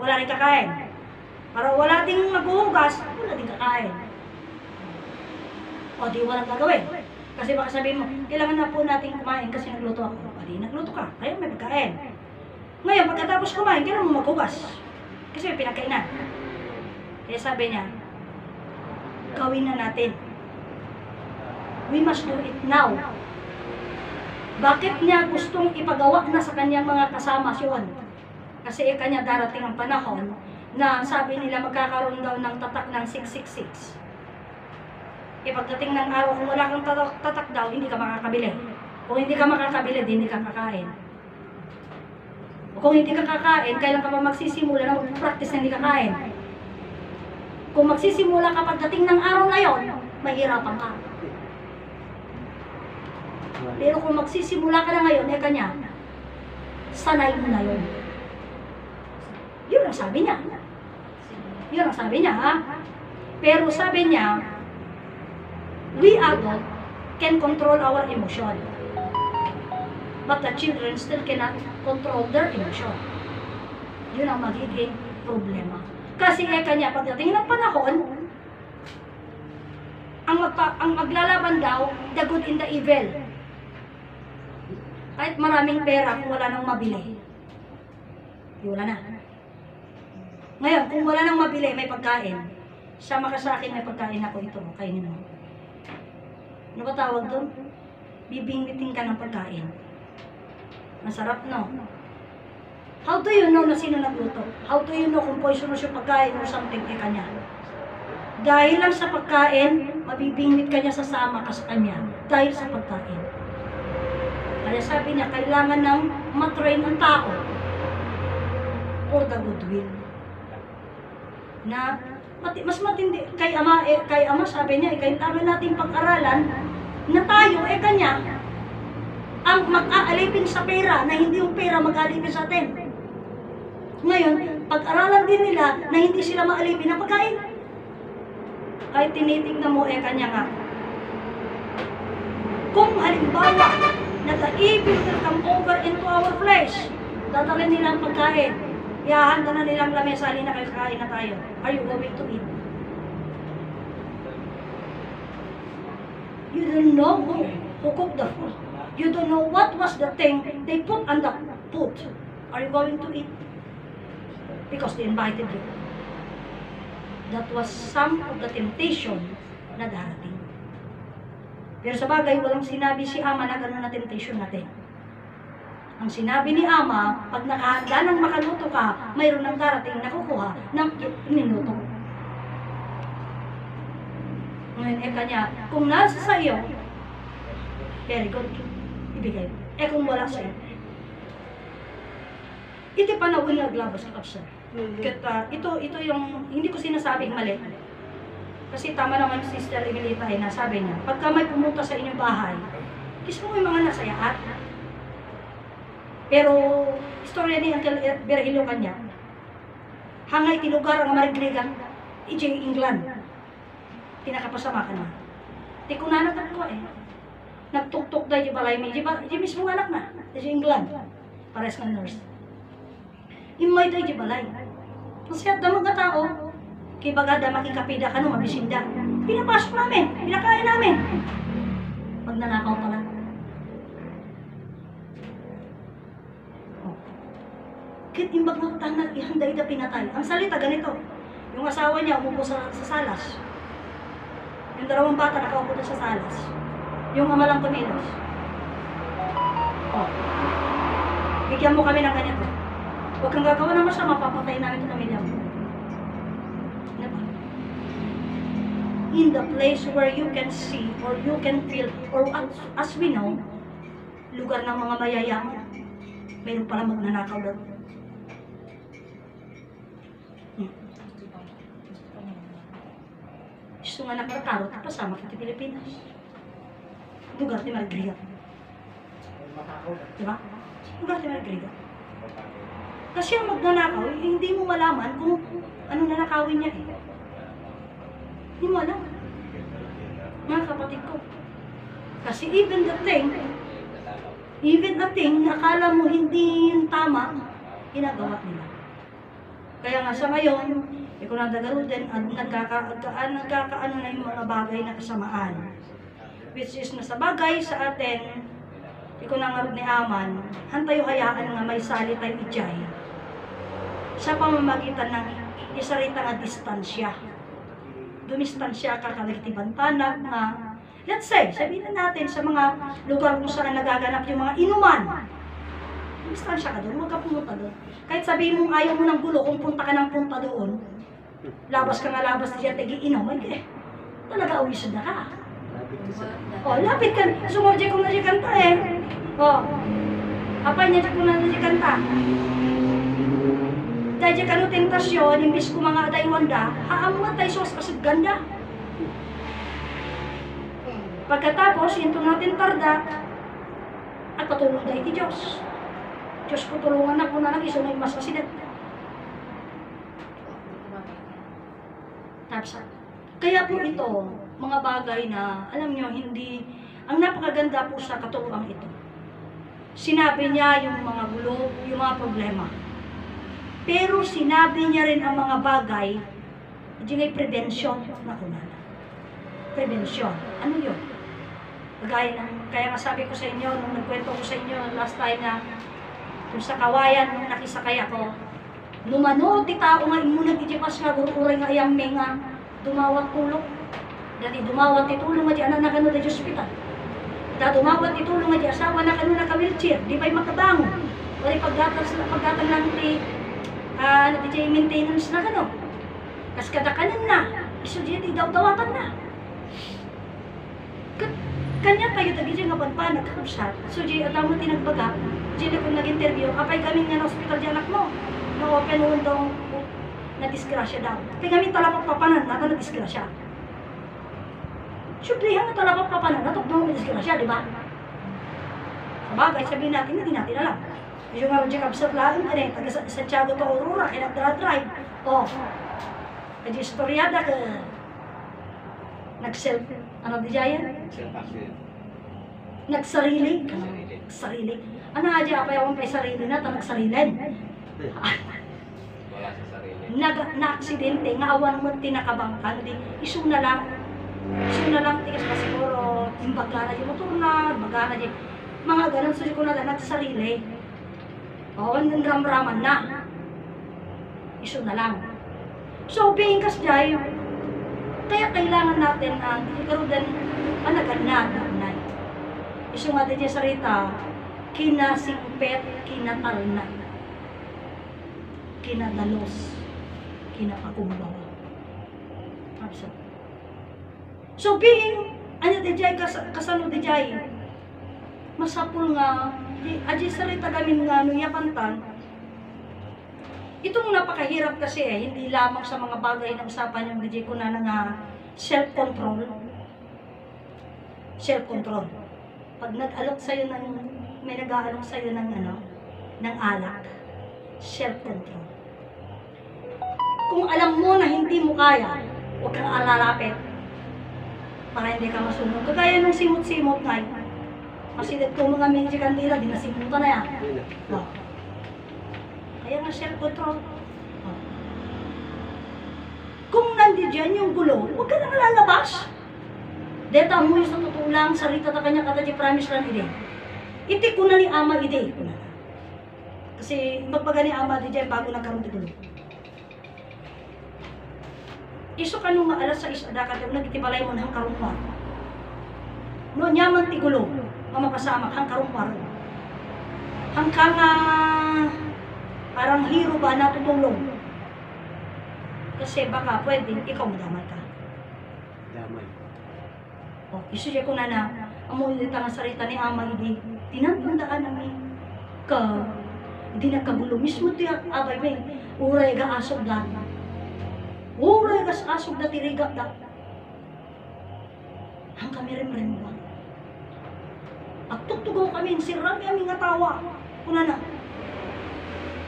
wala rin kakain. Para wala ding maghuhugas, wala din kakain. O di walang gagawin. Kasi baka sabihin mo, kailangan na po natin kumain kasi nagluto ako. O di nagluto ka, kaya may pagkain. Ngayon, pagkatapos kumain, kailangan mo maghugas. Kasi may pinakainan. Kaya sabi niya, gawin na natin. We must do it now. Bakit niya gustong ipagawa na sa kanyang mga kasama yun? Kasi kanya darating ang panahon na sabi nila magkakaroon daw ng tatak ng 666. Pagdating ng araw, kung wala kang tatak daw, hindi ka makakabili. Kung hindi ka makakabili, hindi ka kakain. Kung hindi ka kakain, kailan ka pa magsisimula na mag-practice na hindi kakain? Kung magsisimula ka pagdating ng araw na yon, mahirapan ka. Pero kung magsisimula ka na ngayon, kanya, sanay mo na yun. Yun ang sabi niya. Yun ang sabi niya, ha? Pero sabi niya, we adult can control our emotion. But the children still cannot control their emotion. Yun ang magiging problema. Kasi kanya, pagdating ng panahon, ang maglalaban daw, the good and the evil. Kahit maraming pera, kung wala nang mabili, wala na. Ngayon, kung wala nang mabili, may pagkain. Sama ka sa akin, may pagkain ako ito, kainin mo. Ano ba tawag doon? Bibingwitin ka ng pagkain. Masarap, no? How do you know na sino nagluto? How do you know kung poisonous yung pagkain or something kanya? Dahil lang sa pagkain, mabibingwit ka niya, sasama ka sa kanya. Dahil sa pagkain. Kaya sabi niya, kailangan ng matrain ang tao for the goodwill. Na mas matindi kay ama sabi niya, kailangan nating pag-aralan na tayo kanya ang mag-aalipin sa pera, na hindi yung pera mag-aalipin sa atin. Ngayon, pag-aralan din nila na hindi sila maalipin ng pagkain. Kahit tinitignan mo kanya nga, kung halimbawa na the evil will come over into our flesh, dadalhin nila ang pagkain, ihahanda na nilang lamesa, halina kayo, kakain na tayo. Are you going to eat? You don't know who cooked the food. You don't know what was the thing they put on the food. Are you going to eat? Because they invited you. That was some of the temptation na darating. Pero sa bagay, walang sinabi si Ama na gano'n na temptation natin. Ang sinabi ni Ama, pag nakahanda ng makaluto ka, mayroon ng darating na kukuha ng niluto. Ngayon, kanya, kung nasa sa iyo, very good, ibigay. Kung wala sa iyo, iti panawin na glabas ka, sir. Ito yung, hindi ko sinasabing mali. Kasi tama naman si Sister Emilita na sabi niya, pagka may pumunta sa inyong bahay, kiss mo yung mga nasa yahat. Pero, istorya ni Uncle Berhilo kanya, hangay tilugar ang marigrigan, ijay England. Tinakapasama ka na. Di ko nanagat ko Nagtuktok dahi di balay mi, di mismo anak na, di England. Pares ka nurse. Imay dahi di balay. Kasi at damang ka tao, kibagada makikapida ka no, mabisinda. Pinapasok namin, pinakain namin. Pag nanakaw pala. Kit imbag ng tanag, ihanday na pinatay. Ang salita ganito, yung asawa niya umupo sa salas. Yung dalawang bata nakaupo na sa salas. Yung ama lang kumilos. Oh. Bigyan mo kami ng ganito. Huwag kang gagawa ng masama, papatayin namin ang pamilya mo. Diba? In the place where you can see or you can feel or as we know, lugar ng mga mayayaman, mayroon pala magnanakaw doon. Gusto nga nakarkaro, pasama kita Pilipinas. Lugar ni Margriga. Diba? Lugar ni Margriga. Kasi ang magnanakaw, hindi mo malaman kung anong nanakawin niya eh. Hindi mo alam. Mga kapatid ko. Kasi even a thing na akala mo hindi yung tama, ginagawa nila. Kaya nga sa ngayon, kung nadagaro din, nagkakaano na yung mga bagay na kasamaan. Which is na sa bagay sa atin, ikaw nangarod ni Aman, hantayo hayaan nga may sali tayo ijay. Sa pamamagitan ng isarita nga distansya. Dumistansya ka kalagtiban panag na, let's say, sabihin natin sa mga lugar kung saan nagaganap yung mga inuman. Dumistansya ka doon, huwag ka pumunta doon. Kahit sabihin mong ayaw mo ng gulo, kung punta ka ng punta doon, labas ka nga labas diyan, tagi-inom, ay talaga uwisod na ka. Oh, lapit ka. Sumorje kung na siya kanta eh. Oh, apay niya kung na siya kanta. Dahil ka no tentasyon, imbis ko mga adaywanda, haamuat tayo sos kasi ganda. Pagkatapos, into natin tarda, at patulong tayo ti Diyos. Diyos ko tulungan na kung na nag-iso na yung mas kasidat. Kaya po ito, mga bagay na, alam nyo, hindi, ang napakaganda po sa katuruang ito. Sinabi niya yung mga gulo, yung mga problema. Pero sinabi niya rin ang mga bagay, hindi ngay prevention na kunana. Prevention. Ano yun? Kaya nga sabi ko sa inyo, nung nagkwento ko sa inyo last time na, kung sa kawayan, nung nakisakay ako, numano, di tao nga imunag itipas nga, uray nga ayang may nga, dumawat tulong. Dati dumawat itulong nga di anak na kano na di hospital. Dati dumawat itulong nga di asawa na kano na ka-wheelchair, di ba'y makabangon. Wala paggatang lang di, di maintenance na kano. Kas kadakanan na, iso di daw-dawatan na. Kanya tayo tagi nga pagpa nagkakusat. So di atamo tinagbaga, di na kung nag-interview, apay kami nga na hospital di anak mo. Na-open window na disgrasya daw. Kaya kami talagang papanan na disgrasya. Siyempre, ang talagang papanan na tukdong na disgrasya, di ba? Sabagay, sabihin natin, hindi natin alam. Yung nga Jacob sa Plagan, taga Santiago to Aurora, kaya nagdra-drive. O, kaya istoryada ka, nag-self, ano di yan? Nagsarili. Sarili. Ano nga dyan, apay akong pa'y sarili na, nagsarilin. Na-aksidente, nga awan mo tinakabangkan, iso na lang, tigas pa siguro, yung bagla na yung motor na, bagla na yung, mga ganun, so ko na lang, nagsarili. Oo, nangramraman na. Iso na lang. So, being kasjay, kaya kailangan natin ang, ikarudan, managan na, iso nga din yung sarita, kinasingpet, kinatalna, kinadalos, kinapakumbawa. So being, ano dijay, kasano dijay, masapul nga, aji sarita gamin nga nung yapantan, itong napakahirap kasi hindi lamang sa mga bagay na usapan yung dijay ko na nga self-control. Self-control. Pag nag-alok sa'yo ng, may nag-aalok sa'yo ng ng alak, self-control. Kung alam mo na hindi mo kaya, huwag kang alalapit para hindi ka masunod. Kagaya nung simot-simot na yun. Masilid ko mga medyo kandila, di nasimutan na yan. Oh. Kaya nga self-control. Oh. Kung nandiyan yung gulo, huwag ka nang lalabas. Deta mo yung sa totoo lang, sarita ta kanya kata di promise lang ide. Iti ko na ni ama ide. Kasi magpaga ni ama di dyan bago nagkaroon ti gulo. Iso ka nung alas sa isada ka nagitibalay mo na hang karungwar. No nyaman ti gulo, mamapasama hang karungwar. hanggang parang hero ba na tutulong. Kasi baka pwede, ikaw madamay ka. Damay. O, isuya ko na amoy ulit ang sarita ni Ama, hindi tinatandaan namin ka, hindi nakagulo. Mismo tiyak, abay may, uray ga asog da. Uray ga asog da tiriga da. Ang kami rin ba? At tutugaw kami, sirami aming nga tawa. Kuna na.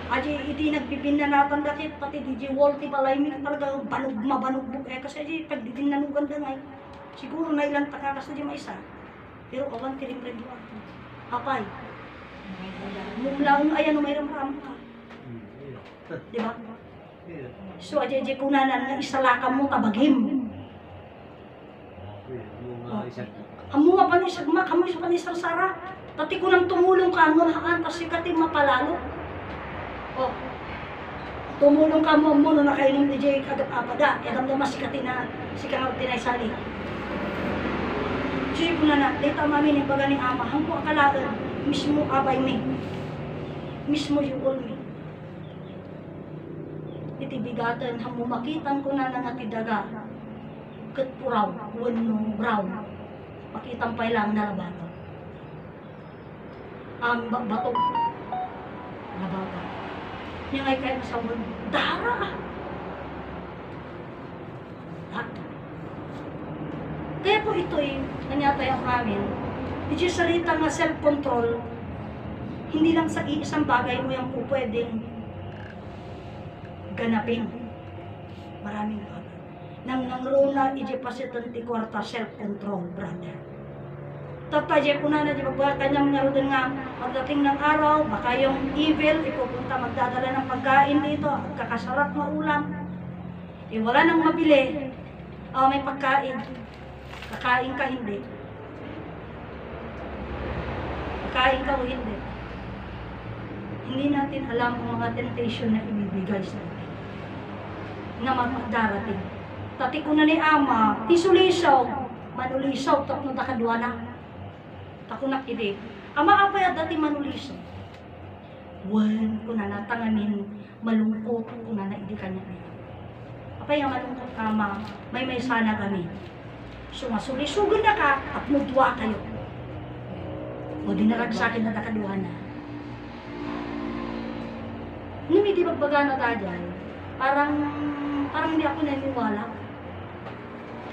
Aji, iti nagbibinanatan dakit, pati di Walty palay, may talaga mabanugbog. Kasi aji, pag di din nanugan da ngay, siguro na ilang takakas na di may isa. Pero kawan tirim-rim ba? Apay. Mumlaong ayan, may ramram ka. Di ba? So, aji, kunanan nga isalakam mo tabagim. Amo nga pa ni Sagma, kamo sa panisang sara. Tati ko nang tumulong ka, ngulahaan, kasi kati mapalalo. O, tumulong ka mo na nakainom ni Jay kagap-apada. Yagam na masikati na si Kangaw Tinay Sali. Siya po na dito mami ni baga ni Ama, hangko akalaan, mismo abay mi. Mismo yung mi. Itibigatan, hamo makitan ko na nangatidaga. Katpuraw, wano, brown. Makitang pailang na labato. Bato. Labato. Yung ay kaya sa wano, dara. Kaya po ito nanyatay ang amin, ito salita nga self-control, hindi lang sa isang bagay mo yung po pwedeng ganapin. Maraming bagay. Nang nangruna, iti pasitan ti kwarta self-control, brother. Tataje po na di ba kanyang naroon nga, pagdating ng araw, baka yung evil, ipupunta magdadala ng pagkain dito, kakasarap na ulam. Wala nang mabili, may pagkain. Kakain ka hindi. Kakain ka o hindi. Hindi natin alam ang mga temptation na ibibigay sa atin. Na magdarating. Tati ko na ni Ama, tisulisaw, manulisaw, tapno takadwa na. Takunak hindi. Ama apay at dati manulisaw. Wan ko na natanganin, malungkot ko na hindi kanya. Apay ang malungkot kama, may sana kami. So, masulisugan na ka at mudwa kayo. O di naragsakin na nakaduhan na. Nung di bagbaga na tayo dyan, parang hindi ako naniniwala.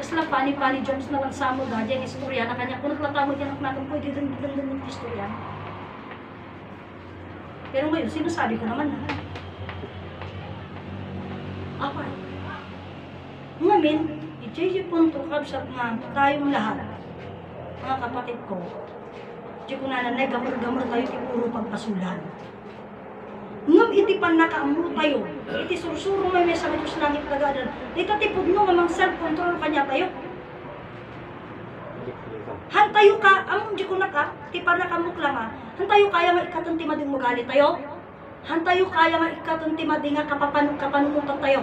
Kasi lang pani jokes na lang sa mo dyan, istorya na kanya. Kung naglatamo dyan ang natin, pwede din ng istorya. Pero ngayon, sinasabi ko naman na. Apa? Ngamin, i-JJ punto kabsat nga tayong lahat, mga kapatid ko, di ko nanay, gamur-gamur tayo, iti puro pagpasulan. Ngam iti pan nakaamuro tayo, iti sursuro may sa Diyos langit kagadan, iti tipod mo nga mang self-control kanya tayo. Hantayo ka, among di ko na ka, ti para kamukla nga, hantayo kaya nga ikatanti mading magali tayo, hantayo kaya nga ikatanti mading nga kapanunutan tayo.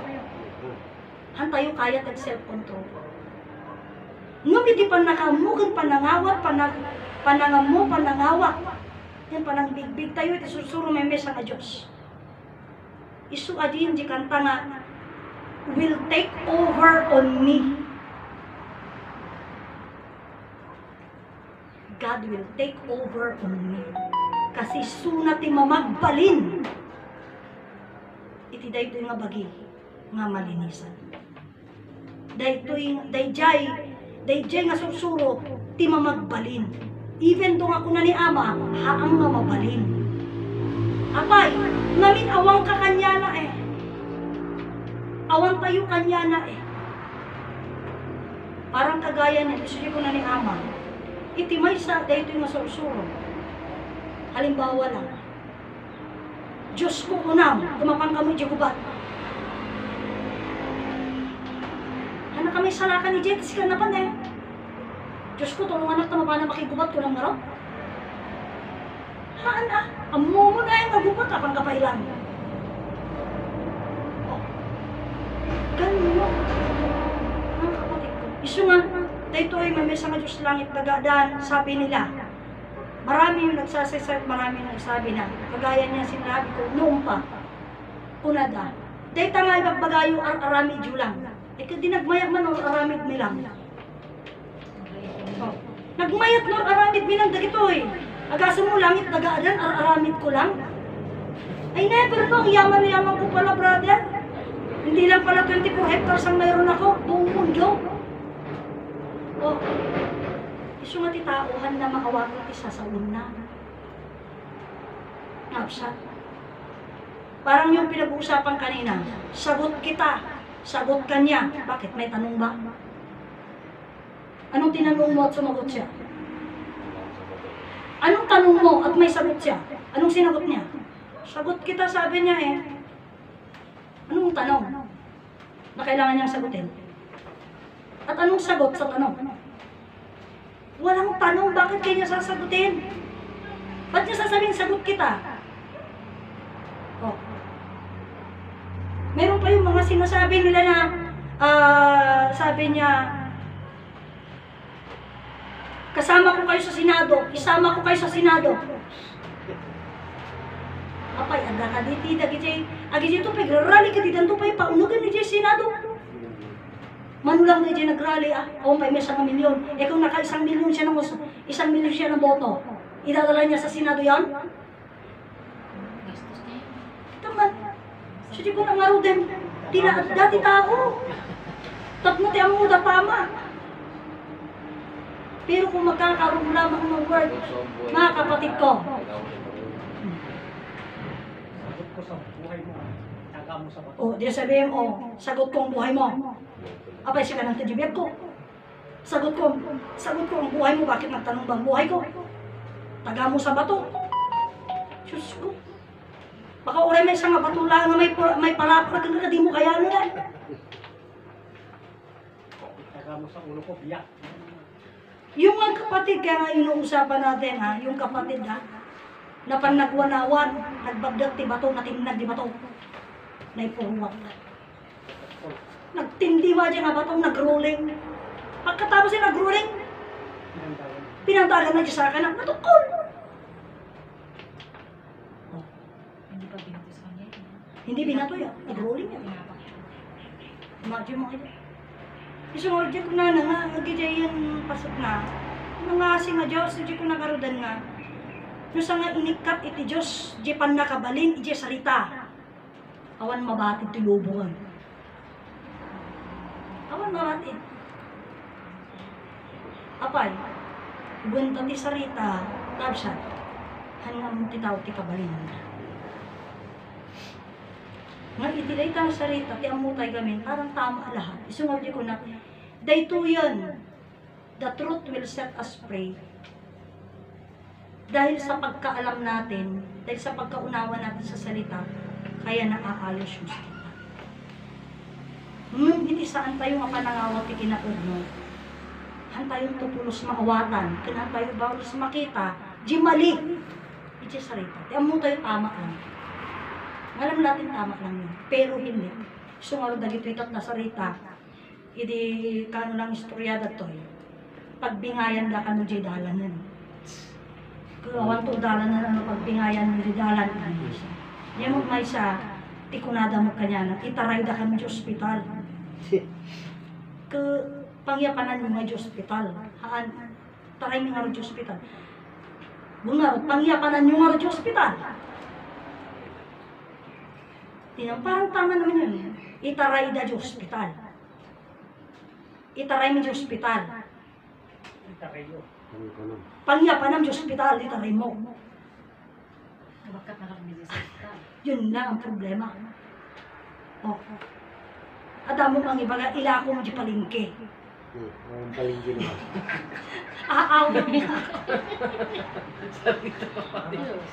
Hantayo kaya tag self-control. Ngam iti pan nakamugan, panangawat, panangawat. Yan panang bigbig tayo, iti susuro may mesa nga Diyos. Isu adin di kanta nga, will take over on me. God will take over on me. Kasi suna ti mamagbalin. Iti daytoy nga bagi, nga malinisan. Dayjay nga sursuro, ti mamagbalin. Even doon ako na ni Ama, haang nga mabalin. Apay, namin awang ka kanya na eh. Awang tayo kanya na eh. Parang kagaya niya, gusto ko na ni Ama. Itimay sa dayto nga sursuro. Halimbawa lang, Diyos ko unam, tumapang kami di gubat. Ano kami salakan ni Jetis ka napan eh. Diyos ko, tulungan na tama na makigubat ko lang nga raw. Haan ah, amo mo na yung nagubat apang kapailan. Oh. Ganun mo. Mga kapatid ko. Isu nga, dito ay mamesa nga Diyos langit nagadaan, sabi nila. Marami yung nagsasaysay, marami yung nagsabi na, kagaya niya sinabi ko, noong pa, kunada. Dahil tanga ipagbagayo aramid yun lang. Eh, dinagmayak man or aramid milang. Oh. Nagmayat no aramid milang dagito eh. Agasa mo langit dagaadan, aramid ko lang. Ay never no, yaman na yaman ko pala brother. Hindi lang pala 24 hectares ang mayroon ako, buong mundo. Oh. Isu nga titauhan na makawagod isa sa una. Napsa. Parang yung pinag-uusapan kanina, sagot kita, sagot ka niya. Bakit? May tanong ba? Anong tinanong mo at sumagot siya? Anong tanong mo at may sagot siya? Anong sinagot niya? Sagot kita, sabi niya eh. Anong tanong na kailangan niyang sagutin? At anong sagot sa tanong? Walang tanong, bakit kanya sasagutin? Ba't niya sasabing sagot kita? Oh. Meron pa yung mga sinasabi nila na, sabi niya, kasama ko kayo sa Senado, isama ko kayo sa Senado. Apay, anda ka diti, agi dito, pagrarally ka dito, pa yung paunugan ni Senado. Manulang na dyan nagrally o may 1 milyon. Eh kung naka 1 milyon siya ng 1 milyon siya ng boto, idadala niya sa Senado yan? Taman. So di ko na nga din, dati tao. Tapno ti ang muda tama. Pero kung magkakaroon lamang ng word, mga kapatid ko, Sagot ko sa buhay mo. Taga mo sa bato. o di sabihin mo, sagot ko ang buhay mo. Apay siya ka ng tadibiyag ko. Sagot ko ang buhay mo, bakit nagtanong ba ang buhay ko? Taga mo sa bato. Diyos ko. Baka uray may isang bato lang na may palaprak ka di mo kaya nila. Taga mo sa ulo ko, biyak. Yung mga kapatid, kaya nga inuusapan natin yung kapatid na pang nagwanawan, nagbagdag ti bato, natinag di bato. Naipuruwak. Nagtindi ba dyan nga bato, nag-rolling. Pagkatapos yung nag-rolling, pinantagan na dyan sa akin, natukol. Hindi pa binato sa kanya. Hindi binato yan, nag-rolling yan. Imagine mo kayo. Isang ordi ko na nga, nagigyan pasok na. Nangasi nga Diyos, hindi ko nakarudan nga. Yung sa nga inikat iti Diyos, di pan nakabalin, iti sarita. Awan mabatid ti lubungan. Awan mabatid. Apay, bunta ti sarita, tabsa, hanggang ti tao ti kabalin. Nga itilay tayo sarita, ti amutay gamin, parang tama lahat. Isungod ko na, dayto yan, the truth will set us free. Dahil sa pagkaalam natin, dahil sa pagkaunawa natin sa salita, kaya naaalos yung salita. Hindi saan tayo mapanangawat ti kinaudno. Han tayong tupulos maawatan, kinan tayo bawals makita, di mali. Iti sarita, ti amutay tama lang. Alam natin tama lang yun, pero hindi. Sungaro dagito itot na sarita, hindi kano lang istoryada to eh. Pagbingayan da kano di dalan nun. Kawan to dalan na ano, pagbingayan di dalan. Yan mo may sa tikunada mo kanya na, itaray da kano di ospital. Pangyapanan mo nga di ospital. Haan, taray mo nga di ospital. Bunga, pangyapanan mo nga di ospital. Parang tama naman yun. Itaray da di ospital. Itaray mo di ospital. Itakayo. Pangyapanam di ospital, itaray mo. Bakit nakakabili sa hospital? Yun lang ang problema. Oh. Adamo pang ibaga, ilako mo di palingke. Ang palinggi naman. Aawit niya. Diyos.